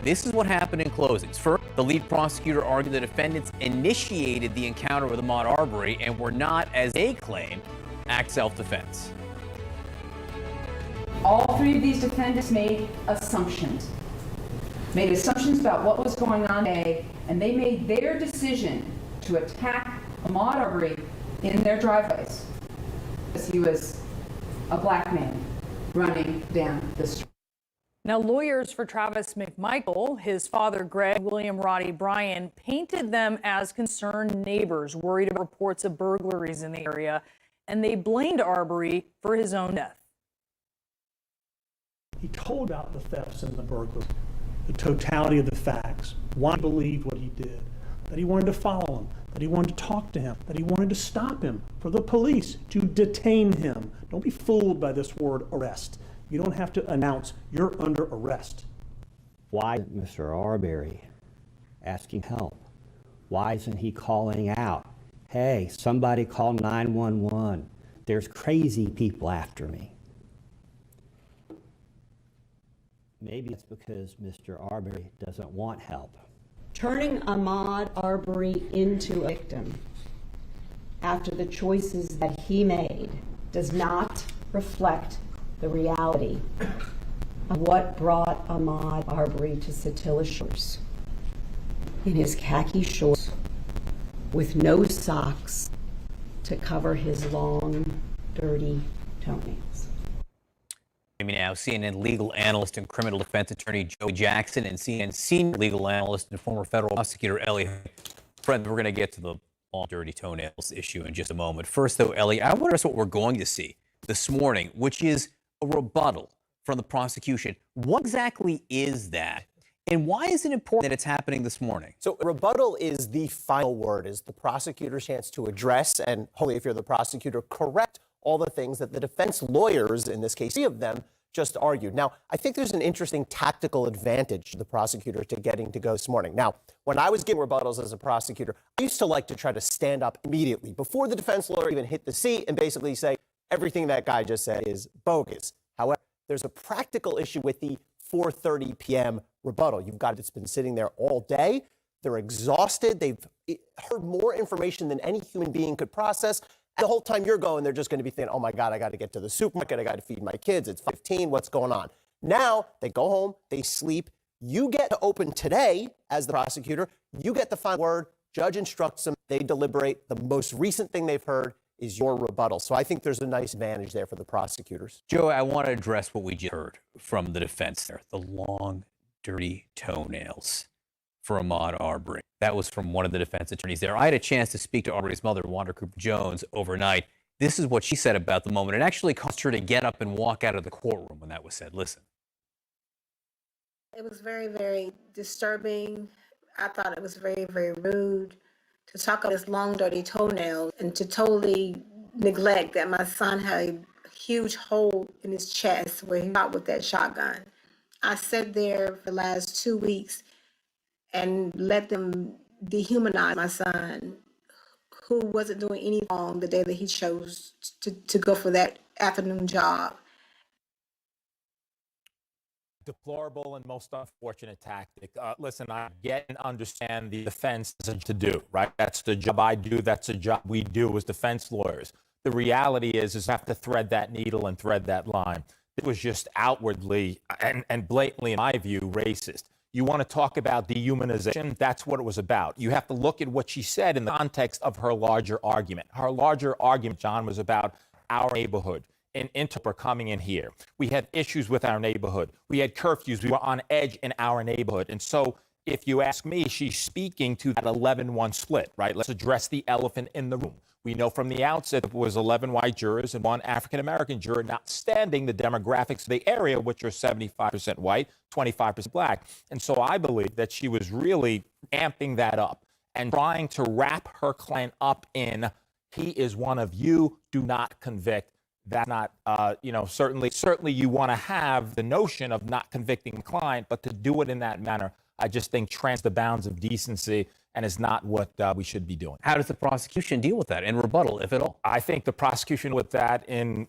This is what happened in closings. First, the lead prosecutor argued the defendants initiated the encounter with Ahmaud Arbery and were not, as they claim, act self-defense. All three of these defendants made assumptions about what was going on today, and they made their decision to attack Ahmaud Arbery in their driveways because he was a black man running down the street. Now, lawyers for Travis McMichael, his father, Greg William Roddy Bryan, painted them as concerned neighbors worried about reports of burglaries in the area, and they blamed Arbery for his own death. He told about the thefts and the burglaries, the totality of the facts, why he believed what he did, that he wanted to follow him, that he wanted to talk to him, that he wanted to stop him, for the police to detain him. Don't be fooled by this word arrest. You don't have to announce you're under arrest. Why isn't Mr. Arbery asking help? Why isn't he calling out, hey, somebody call 911. There's crazy people after me. Maybe it's because Mr. Arbery doesn't want help. Turning Ahmaud Arbery into a victim after the choices that he made does not reflect the reality of what brought Ahmaud Arbery to Satilla Shores in his khaki shorts with no socks to cover his long, dirty toenails. Joining me now, CNN legal analyst and criminal defense attorney Joey Jackson and CNN senior legal analyst and former federal prosecutor Ellie. Fred, we're going to get to the long, dirty toenails issue in just a moment. First, though, Ellie, I want to address what we're going to see this morning, which is a rebuttal from the prosecution. What exactly is that? And why is it important that it's happening this morning? So a rebuttal is the final word, is the prosecutor's chance to address and, hopefully, if you're the prosecutor, correct all the things that the defense lawyers, in this case, 3 of them, just argued. Now, I think there's an interesting tactical advantage to the prosecutor to getting to go this morning. Now, when I was giving rebuttals as a prosecutor, I used to like to try to stand up immediately before the defense lawyer even hit the seat and basically say, everything that guy just said is bogus. However, there's a practical issue with the 4:30 p.m. rebuttal. You've got it's been sitting there all day. They're exhausted. They've heard more information than any human being could process. And the whole time you're going, they're just going to be thinking, oh my God, I got to get to the supermarket. I got to feed my kids. It's 15. What's going on? Now they go home, they sleep. You get to open today as the prosecutor. You get the final word. Judge instructs them. They deliberate. The most recent thing they've heard is your rebuttal. So I think there's a nice advantage there for the prosecutors. Joe, I want to address what we just heard from the defense there. The long, dirty toenails for Ahmaud Arbery. That was from one of the defense attorneys there. I had a chance to speak to Arbery's mother, Wanda Cooper Jones, overnight. This is what she said about the moment. It actually caused her to get up and walk out of the courtroom when that was said. Listen. It was very, very disturbing. I thought it was very, very rude to talk about his long, dirty toenails and to totally neglect that my son had a huge hole in his chest where he shot with that shotgun. I sat there for the last 2 weeks and let them dehumanize my son, who wasn't doing any wrong the day that he chose to go for that afternoon job. Deplorable and most unfortunate tactic. Listen, I get and understand the defense to do, right? That's the job I do. That's the job we do as defense lawyers. The reality is you have to thread that needle and thread that line. It was just outwardly and blatantly, in my view, racist. You want to talk about dehumanization? That's what it was about. You have to look at what she said in the context of her larger argument. Her larger argument, John, was about our neighborhood. An interpreter coming in here. We had issues with our neighborhood. We had curfews. We were on edge in our neighborhood. And so if you ask me, she's speaking to that 11-1 split, right? Let's address the elephant in the room. We know from the outset it was 11 white jurors and 1 African-American juror, notwithstanding the demographics of the area, which are 75% white, 25% black. And so I believe that she was really amping that up and trying to wrap her client up in, he is one of you, do not convict. That's not, certainly you want to have the notion of not convicting the client, but to do it in that manner, I just think trans the bounds of decency and is not what we should be doing. How does the prosecution deal with that in rebuttal, if at all? I think the prosecution with that in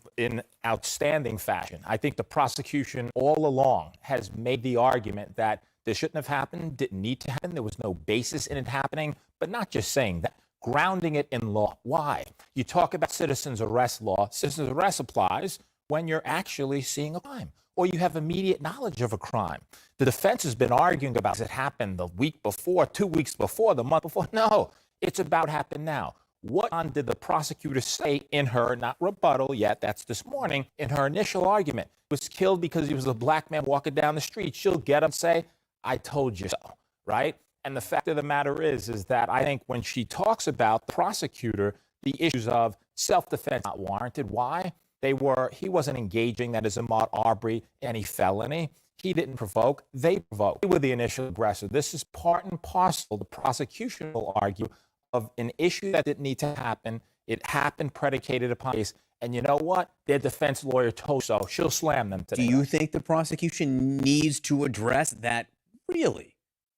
outstanding fashion. I think the prosecution all along has made the argument that this shouldn't have happened, didn't need to happen, there was no basis in it happening, but not just saying that. Grounding it in law. Why? You talk about citizens arrest law. Citizens arrest applies when you're actually seeing a crime or you have immediate knowledge of a crime. The defense has been arguing about, does it happen the week before, 2 weeks before, the month before? No, it's about happen now. What did the prosecutor say in her, not rebuttal yet, that's this morning, in her initial argument? He was killed because he was a black man walking down the street. She'll get up and say, I told you so, right? And the fact of the matter is that I think when she talks about the prosecutor, the issues of self-defense not warranted. Why? He wasn't engaging, that is Ahmaud Arbery, any felony. He didn't provoke, they provoked. They were the initial aggressor. This is part and parcel, the prosecution will argue, of an issue that didn't need to happen. It happened predicated upon case. And you know what? Their defense lawyer told so. She'll slam them today. Do you think the prosecution needs to address that really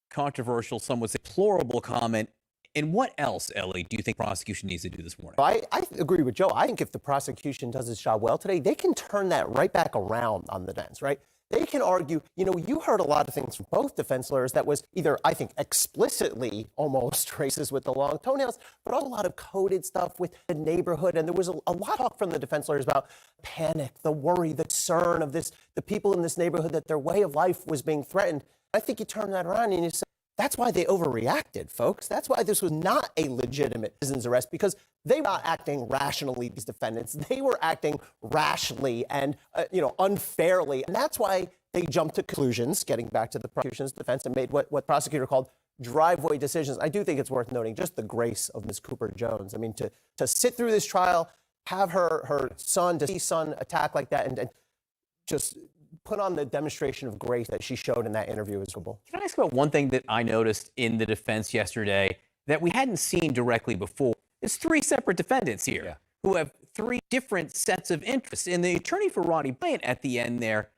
controversial, somewhat deplorable comment? And what else, Ellie, do you think prosecution needs to do this morning? I agree with Joe. I think if the prosecution does its job well today, they can turn that right back around on the defense, right? They can argue, you heard a lot of things from both defense lawyers that was either, I think, explicitly almost racist with the long toenails, but also a lot of coded stuff with the neighborhood. And there was a lot of talk from the defense lawyers about panic, the worry, the concern of the people in this neighborhood, that their way of life was being threatened. I think you turn that around and you say, that's why they overreacted, folks. That's why this was not a legitimate citizen's arrest, because they were not acting rationally, these defendants. They were acting rashly and, unfairly. And that's why they jumped to conclusions, getting back to the prosecution's defense, and made what prosecutor called driveway decisions. I do think it's worth noting just the grace of Ms. Cooper Jones. I mean, to sit through this trial, have her son attack like that, and just put on the demonstration of grace that she showed in that interview as well. Can I ask about one thing that I noticed in the defense yesterday that we hadn't seen directly before? It's 3 separate defendants here who have 3 different sets of interests. And the attorney for Roddy Bryant at the end there,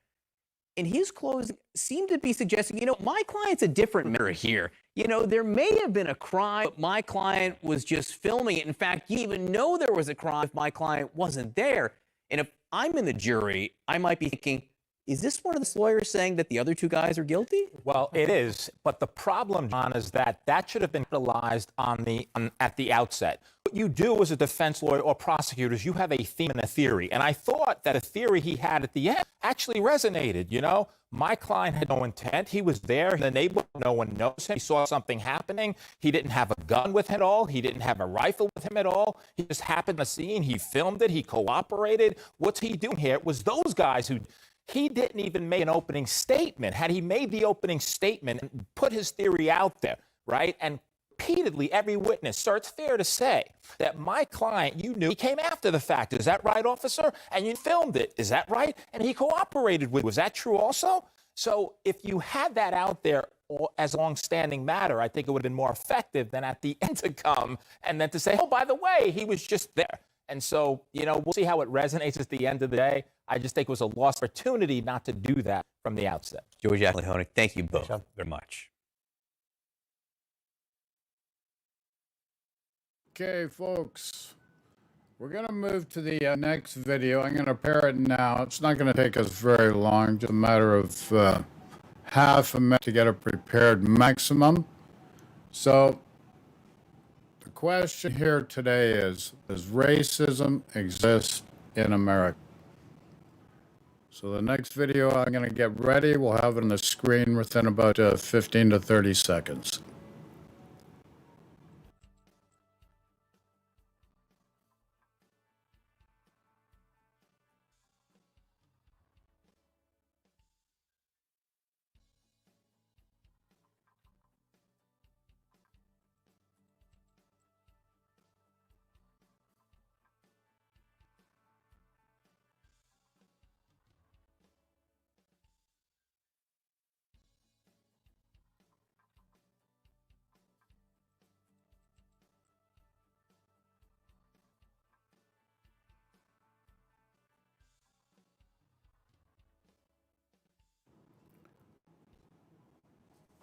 in his closing, seemed to be suggesting, my client's a different matter here. There may have been a crime, but my client was just filming it. In fact, you even know there was a crime if my client wasn't there. And if I'm in the jury, I might be thinking, is this one of the lawyers saying that the other 2 guys are guilty? Well, it is. But the problem, John, is that should have been utilized at the outset. What you do as a defense lawyer or prosecutors, you have a theme and a theory. And I thought that a theory he had at the end actually resonated, you know? My client had no intent. He was there in the neighborhood. No one knows him. He saw something happening. He didn't have a gun with him at all. He didn't have a rifle with him at all. He just happened to see and he filmed it. He cooperated. What's he doing here? It was those guys who... He didn't even make an opening statement. Had he made the opening statement and put his theory out there, right, and repeatedly every witness, so it's fair to say that my client, you knew he came after the fact. Is that right, officer? And you filmed it. Is that right? And he cooperated with it. Was that true also? So if you had that out there as a long-standing matter, I think it would have been more effective than at the end to come and then to say, oh, by the way, he was just there. And so, you know, we'll see how it resonates at the end of the day. I just think it was a lost opportunity not to do that from the outset. George Ashley Honig, thank you both very much. Okay, folks, we're going to move to the next video. I'm going to pair it now. It's not going to take us very long, just a matter of half a minute to get it prepared maximum. So the question here today is, does racism exist in America? So the next video I'm going to get ready. We'll have it on the screen within about 15 to 30 seconds.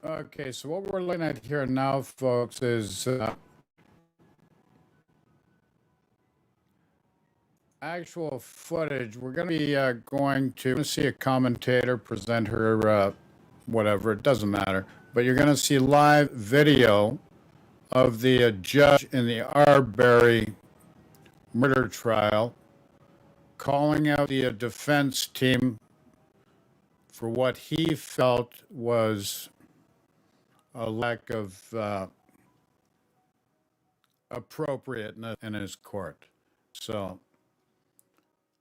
Okay, so what we're looking at here now, folks, is actual footage. We're going to be going to see a commentator present her, whatever, it doesn't matter. But you're going to see live video of the judge in the Arbery murder trial calling out the defense team for what he felt was a lack of appropriateness in his court. So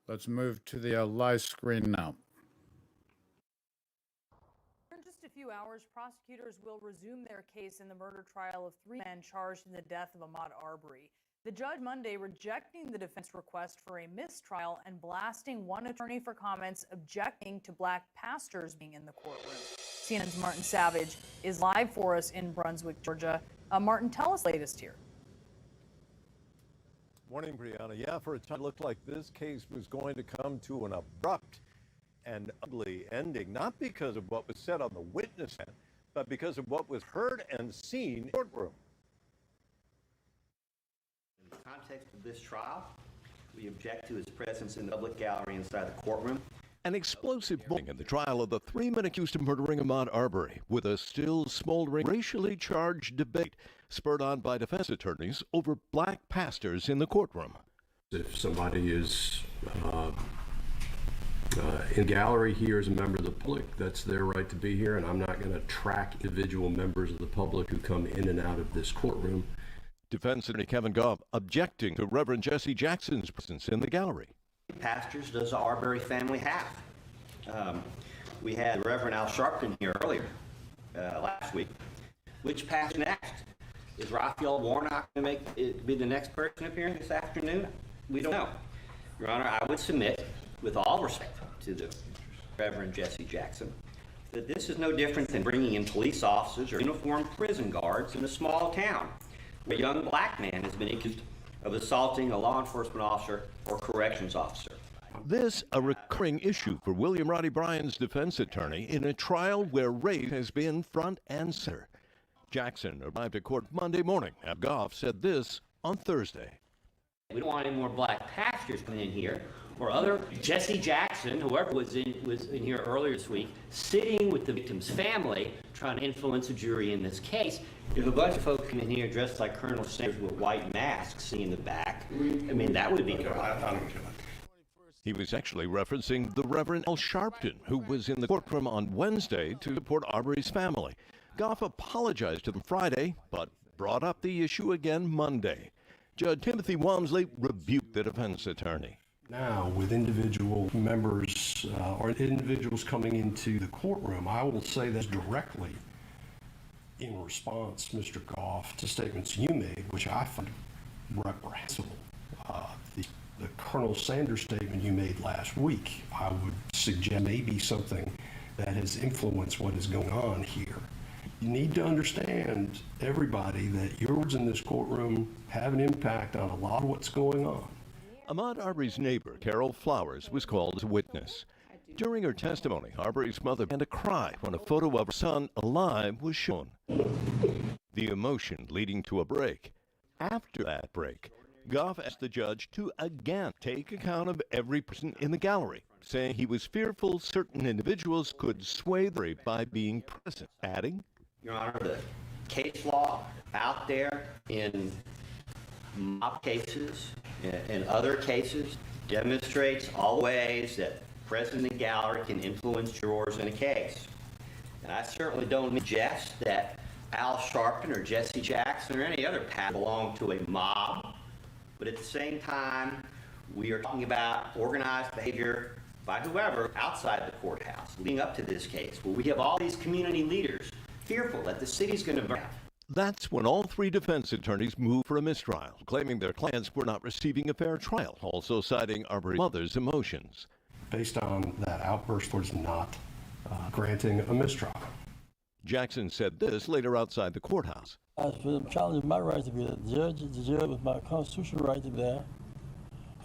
let's move to the live screen now. In just a few hours, prosecutors will resume their case in the murder trial of 3 men charged in the death of Ahmaud Arbery. The judge Monday rejecting the defense request for a mistrial and blasting one attorney for comments objecting to black pastors being in the courtroom. CNN's Martin Savage is live for us in Brunswick, Georgia. Martin, tell us the latest here. Morning, Brianna. Yeah, for a time it looked like this case was going to come to an abrupt and ugly ending, not because of what was said on the witness stand, but because of what was heard and seen in the courtroom. In the context of this trial, we object to his presence in the public gallery inside the courtroom. An explosive morning in the trial of the 3 men accused of murdering Ahmaud Arbery, with a still smoldering racially charged debate spurred on by defense attorneys over black pastors in the courtroom. If somebody is in gallery here as a member of the public, that's their right to be here, and I'm not going to track individual members of the public who come in and out of this courtroom. Defense attorney Kevin Goff objecting to Reverend Jesse Jackson's presence in the gallery. Pastors does the Arbery family have? We had Reverend Al Sharpton here earlier last week. Which pastor next? Is Raphael Warnock going to be the next person appearing this afternoon? We don't know. Your Honor, I would submit, with all respect to the Reverend Jesse Jackson, that this is no different than bringing in police officers or uniformed prison guards in a small town where a young black man has been accused of assaulting a law enforcement officer or corrections officer. This a recurring issue for William Roddy Bryan's defense attorney in a trial where race has been front and center. Jackson arrived at court Monday morning. Goff said this on Thursday. We don't want any more black pastors coming in here, or other Jesse Jackson, whoever was in here earlier this week, sitting with the victim's family, trying to influence a jury in this case. If a bunch of folks come in here dressed like Colonel Sanders with white masks, seeing the back, I mean, that would be good. He was actually referencing the Reverend Al Sharpton, who was in the courtroom on Wednesday to support Arbery's family. Goff apologized to them Friday, but brought up the issue again Monday. Judge Timothy Walmsley rebuked the defense attorney. Now, with individual members or individuals coming into the courtroom, I will say this directly in response, Mr. Goff, to statements you made, which I find reprehensible. The Colonel Sanders statement you made last week, I would suggest maybe something that has influenced what is going on here. You need to understand, everybody, that your words in this courtroom have an impact on a lot of what's going on. Ahmaud Arbery's neighbor, Carol Flowers, was called as a witness. During her testimony, Arbery's mother began to cry when a photo of her son alive was shown. The emotion leading to a break. After that break, Goff asked the judge to again take account of every person in the gallery, saying he was fearful certain individuals could sway the jury by being present, adding, Your Honor, the case law out there in mob cases and other cases demonstrates all the ways that present in the gallery can influence jurors in a case. And I certainly don't suggest that Al Sharpton or Jesse Jackson or any other path belong to a mob. But at the same time, we are talking about organized behavior by whoever outside the courthouse leading up to this case, where we have all these community leaders fearful that the city's going to burn. That's when all three defense attorneys moved for a mistrial, claiming their clients were not receiving a fair trial, also citing Arbery's mother's emotions. Based on that outburst, was not granting a mistrial. Jackson said this later outside the courthouse. As for them challenging my right to be there, the judge was my constitutional right to be there,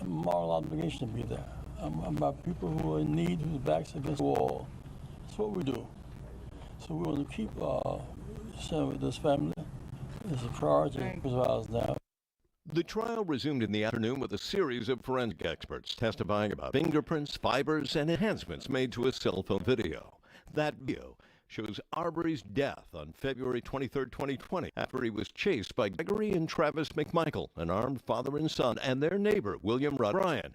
and my moral obligation to be there. I'm about people who are in need, whose backs against the wall. That's what we do. So we want to keep sharing with this family. It's a priority as well as now. The trial resumed in the afternoon with a series of forensic experts testifying about fingerprints, fibers, and enhancements made to a cell phone video. That video shows Arbery's death on February 23, 2020, after he was chased by Gregory and Travis McMichael, an armed father and son, and their neighbor, William Roddy Bryan.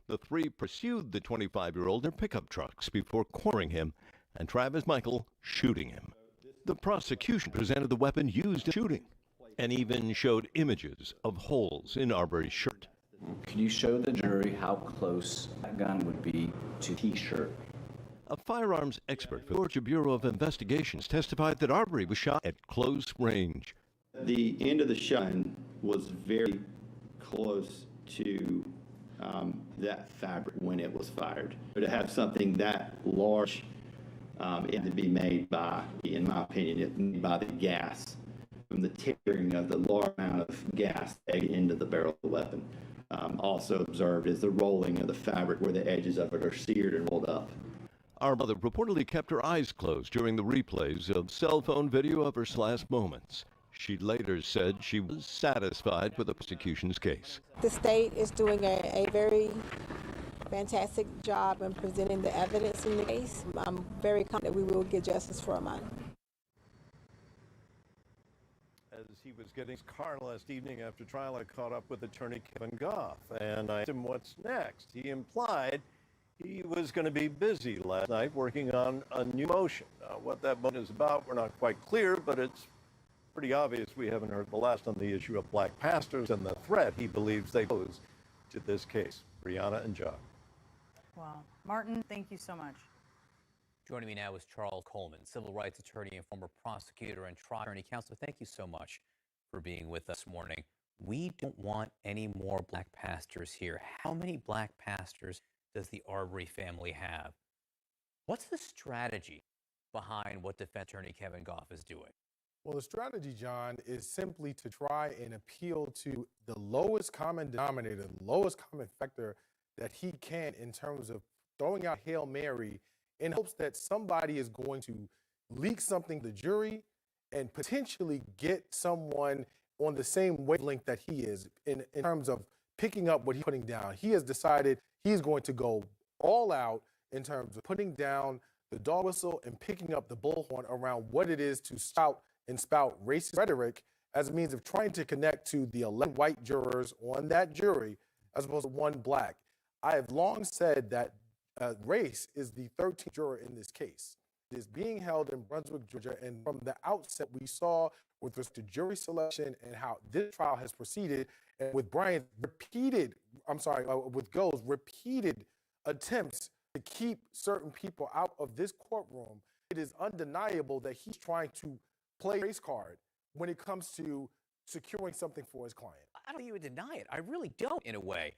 The three pursued the 25-year-old in pickup trucks before cornering him and Travis Michael shooting him. The prosecution presented the weapon used in shooting and even showed images of holes in Arbery's shirt. Could you show the jury how close that gun would be to the T-shirt? A firearms expert for the Georgia Bureau of Investigations testified that Arbery was shot at close range. The end of the shot was very close to that fabric when it was fired. But to have something that large, it had to be made by, in my opinion, by the gas, from the tearing of the large amount of gas into the barrel of the weapon. Also observed is the rolling of the fabric where the edges of it are seared and rolled up. Our mother reportedly kept her eyes closed during the replays of cell phone video of her last moments. She later said she was satisfied with the prosecution's case. The state is doing a very fantastic job in presenting the evidence in the case. I'm very confident we will get justice for Ahmaud. As he was getting his car last evening after trial, I caught up with attorney Kevin Goff, and I asked him what's next. He implied he was going to be busy last night working on a new motion. What that motion is about, we're not quite clear, but it's pretty obvious we haven't heard the last on the issue of black pastors and the threat he believes they pose to this case. Brianna and John. Wow. Martin, thank you so much. Joining me now is Charles Coleman, civil rights attorney and former prosecutor and trial attorney. Counselor, thank you so much for being with us this morning. We don't want any more black pastors here. How many black pastors does the Arbery family have? What's the strategy behind what defense attorney Kevin Goff is doing? Well, the strategy, John, is simply to try and appeal to the lowest common denominator, the lowest common factor that he can in terms of throwing out Hail Mary in hopes that somebody is going to leak something to the jury and potentially get someone on the same wavelength that he is in terms of picking up what he's putting down. He has decided he's going to go all out in terms of putting down the dog whistle and picking up the bullhorn around what it is to spout racist rhetoric as a means of trying to connect to the 11 white jurors on that jury as opposed to one black. I have long said that race is the 13th juror in this case. It is being held in Brunswick, Georgia, and from the outset, we saw with respect to jury selection and how this trial has proceeded, and with Bryant's with Go's repeated attempts to keep certain people out of this courtroom, it is undeniable that he's trying to play race card when it comes to securing something for his client. I don't even deny it. I really don't, in a way.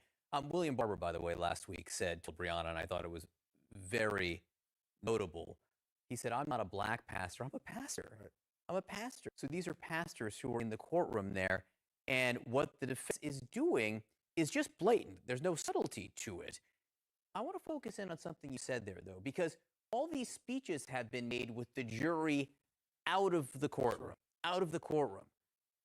William Barber, by the way, last week said to Brianna, and I thought it was very notable. He said, "I'm not a black pastor. I'm a pastor. Right. I'm a pastor." So these are pastors who are in the courtroom there, and what the defense is doing is just blatant. There's no subtlety to it. I want to focus in on something you said there, though, because all these speeches have been made with the jury out of the courtroom, out of the courtroom.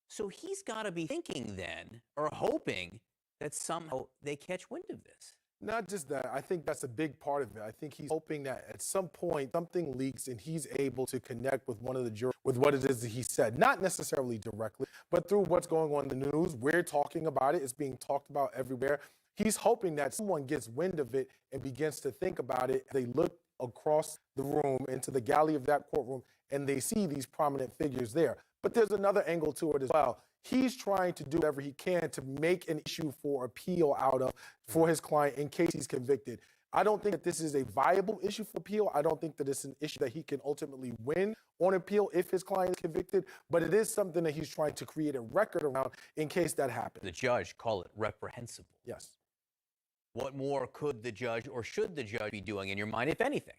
So he's got to be thinking then, or hoping, that somehow they catch wind of this. Not just that, I think that's a big part of it. I think he's hoping that at some point something leaks and he's able to connect with one of the jurors with what it is that he said. Not necessarily directly, but through what's going on in the news. We're talking about it. It's being talked about everywhere. He's hoping that someone gets wind of it and begins to think about it. They look across the room into the gallery of that courtroom and they see these prominent figures there. But there's another angle to it as well. He's trying to do whatever he can to make an issue for appeal out of for his client in case he's convicted. I don't think that this is a viable issue for appeal. I don't think that it's an issue that he can ultimately win on appeal if his client is convicted, but it is something that he's trying to create a record around in case that happens. The judge called it reprehensible. Yes. What more could the judge or should the judge be doing in your mind, if anything?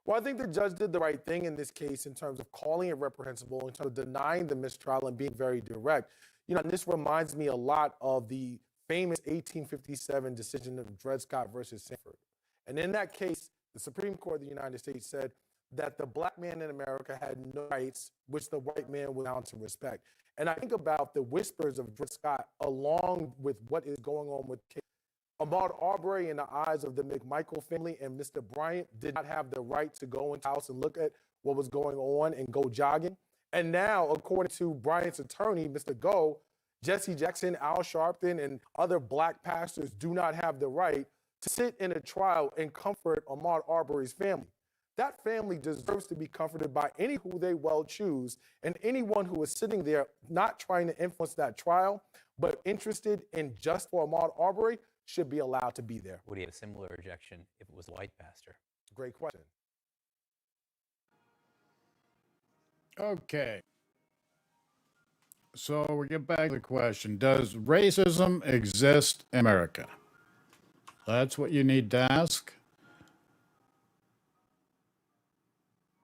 Well, I think the judge did the right thing in this case in terms of calling it reprehensible, in terms of denying the mistrial and being very direct. You know, and this reminds me a lot of the famous 1857 decision of Dred Scott versus Sanford. And in that case, the Supreme Court of the United States said that the black man in America had no rights, which the white man was bound to respect. And I think about the whispers of Dred Scott along with what is going on with Ahmaud Arbery in the eyes of the McMichael family and Mr. Bryant did not have the right to go into the house and look at what was going on and go jogging. And now, according to Bryant's attorney, Mr. Go, Jesse Jackson, Al Sharpton, and other black pastors do not have the right to sit in a trial and comfort Ahmaud Arbery's family. That family deserves to be comforted by any who they well choose, and anyone who is sitting there not trying to influence that trial, but interested in just for Ahmaud Arbery, should be allowed to be there. Would he have a similar rejection if it was a white pastor? Great question. Okay. So we get back to the question, does racism exist in America? That's what you need to ask.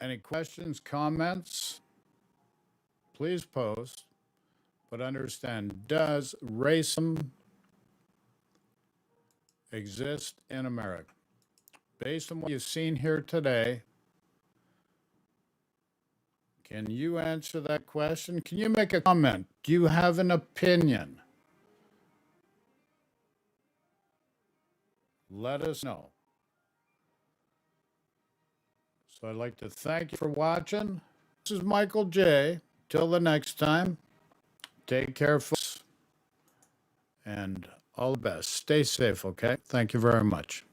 Any questions, comments? Please post. But understand, does racism exist in America? Based on what you've seen here today, can you answer that question? Can you make a comment? Do you have an opinion? Let us know. So I'd like to thank you for watching. This is Michael J. Till the next time, take care, folks, and all the best. Stay safe, okay? Thank you very much.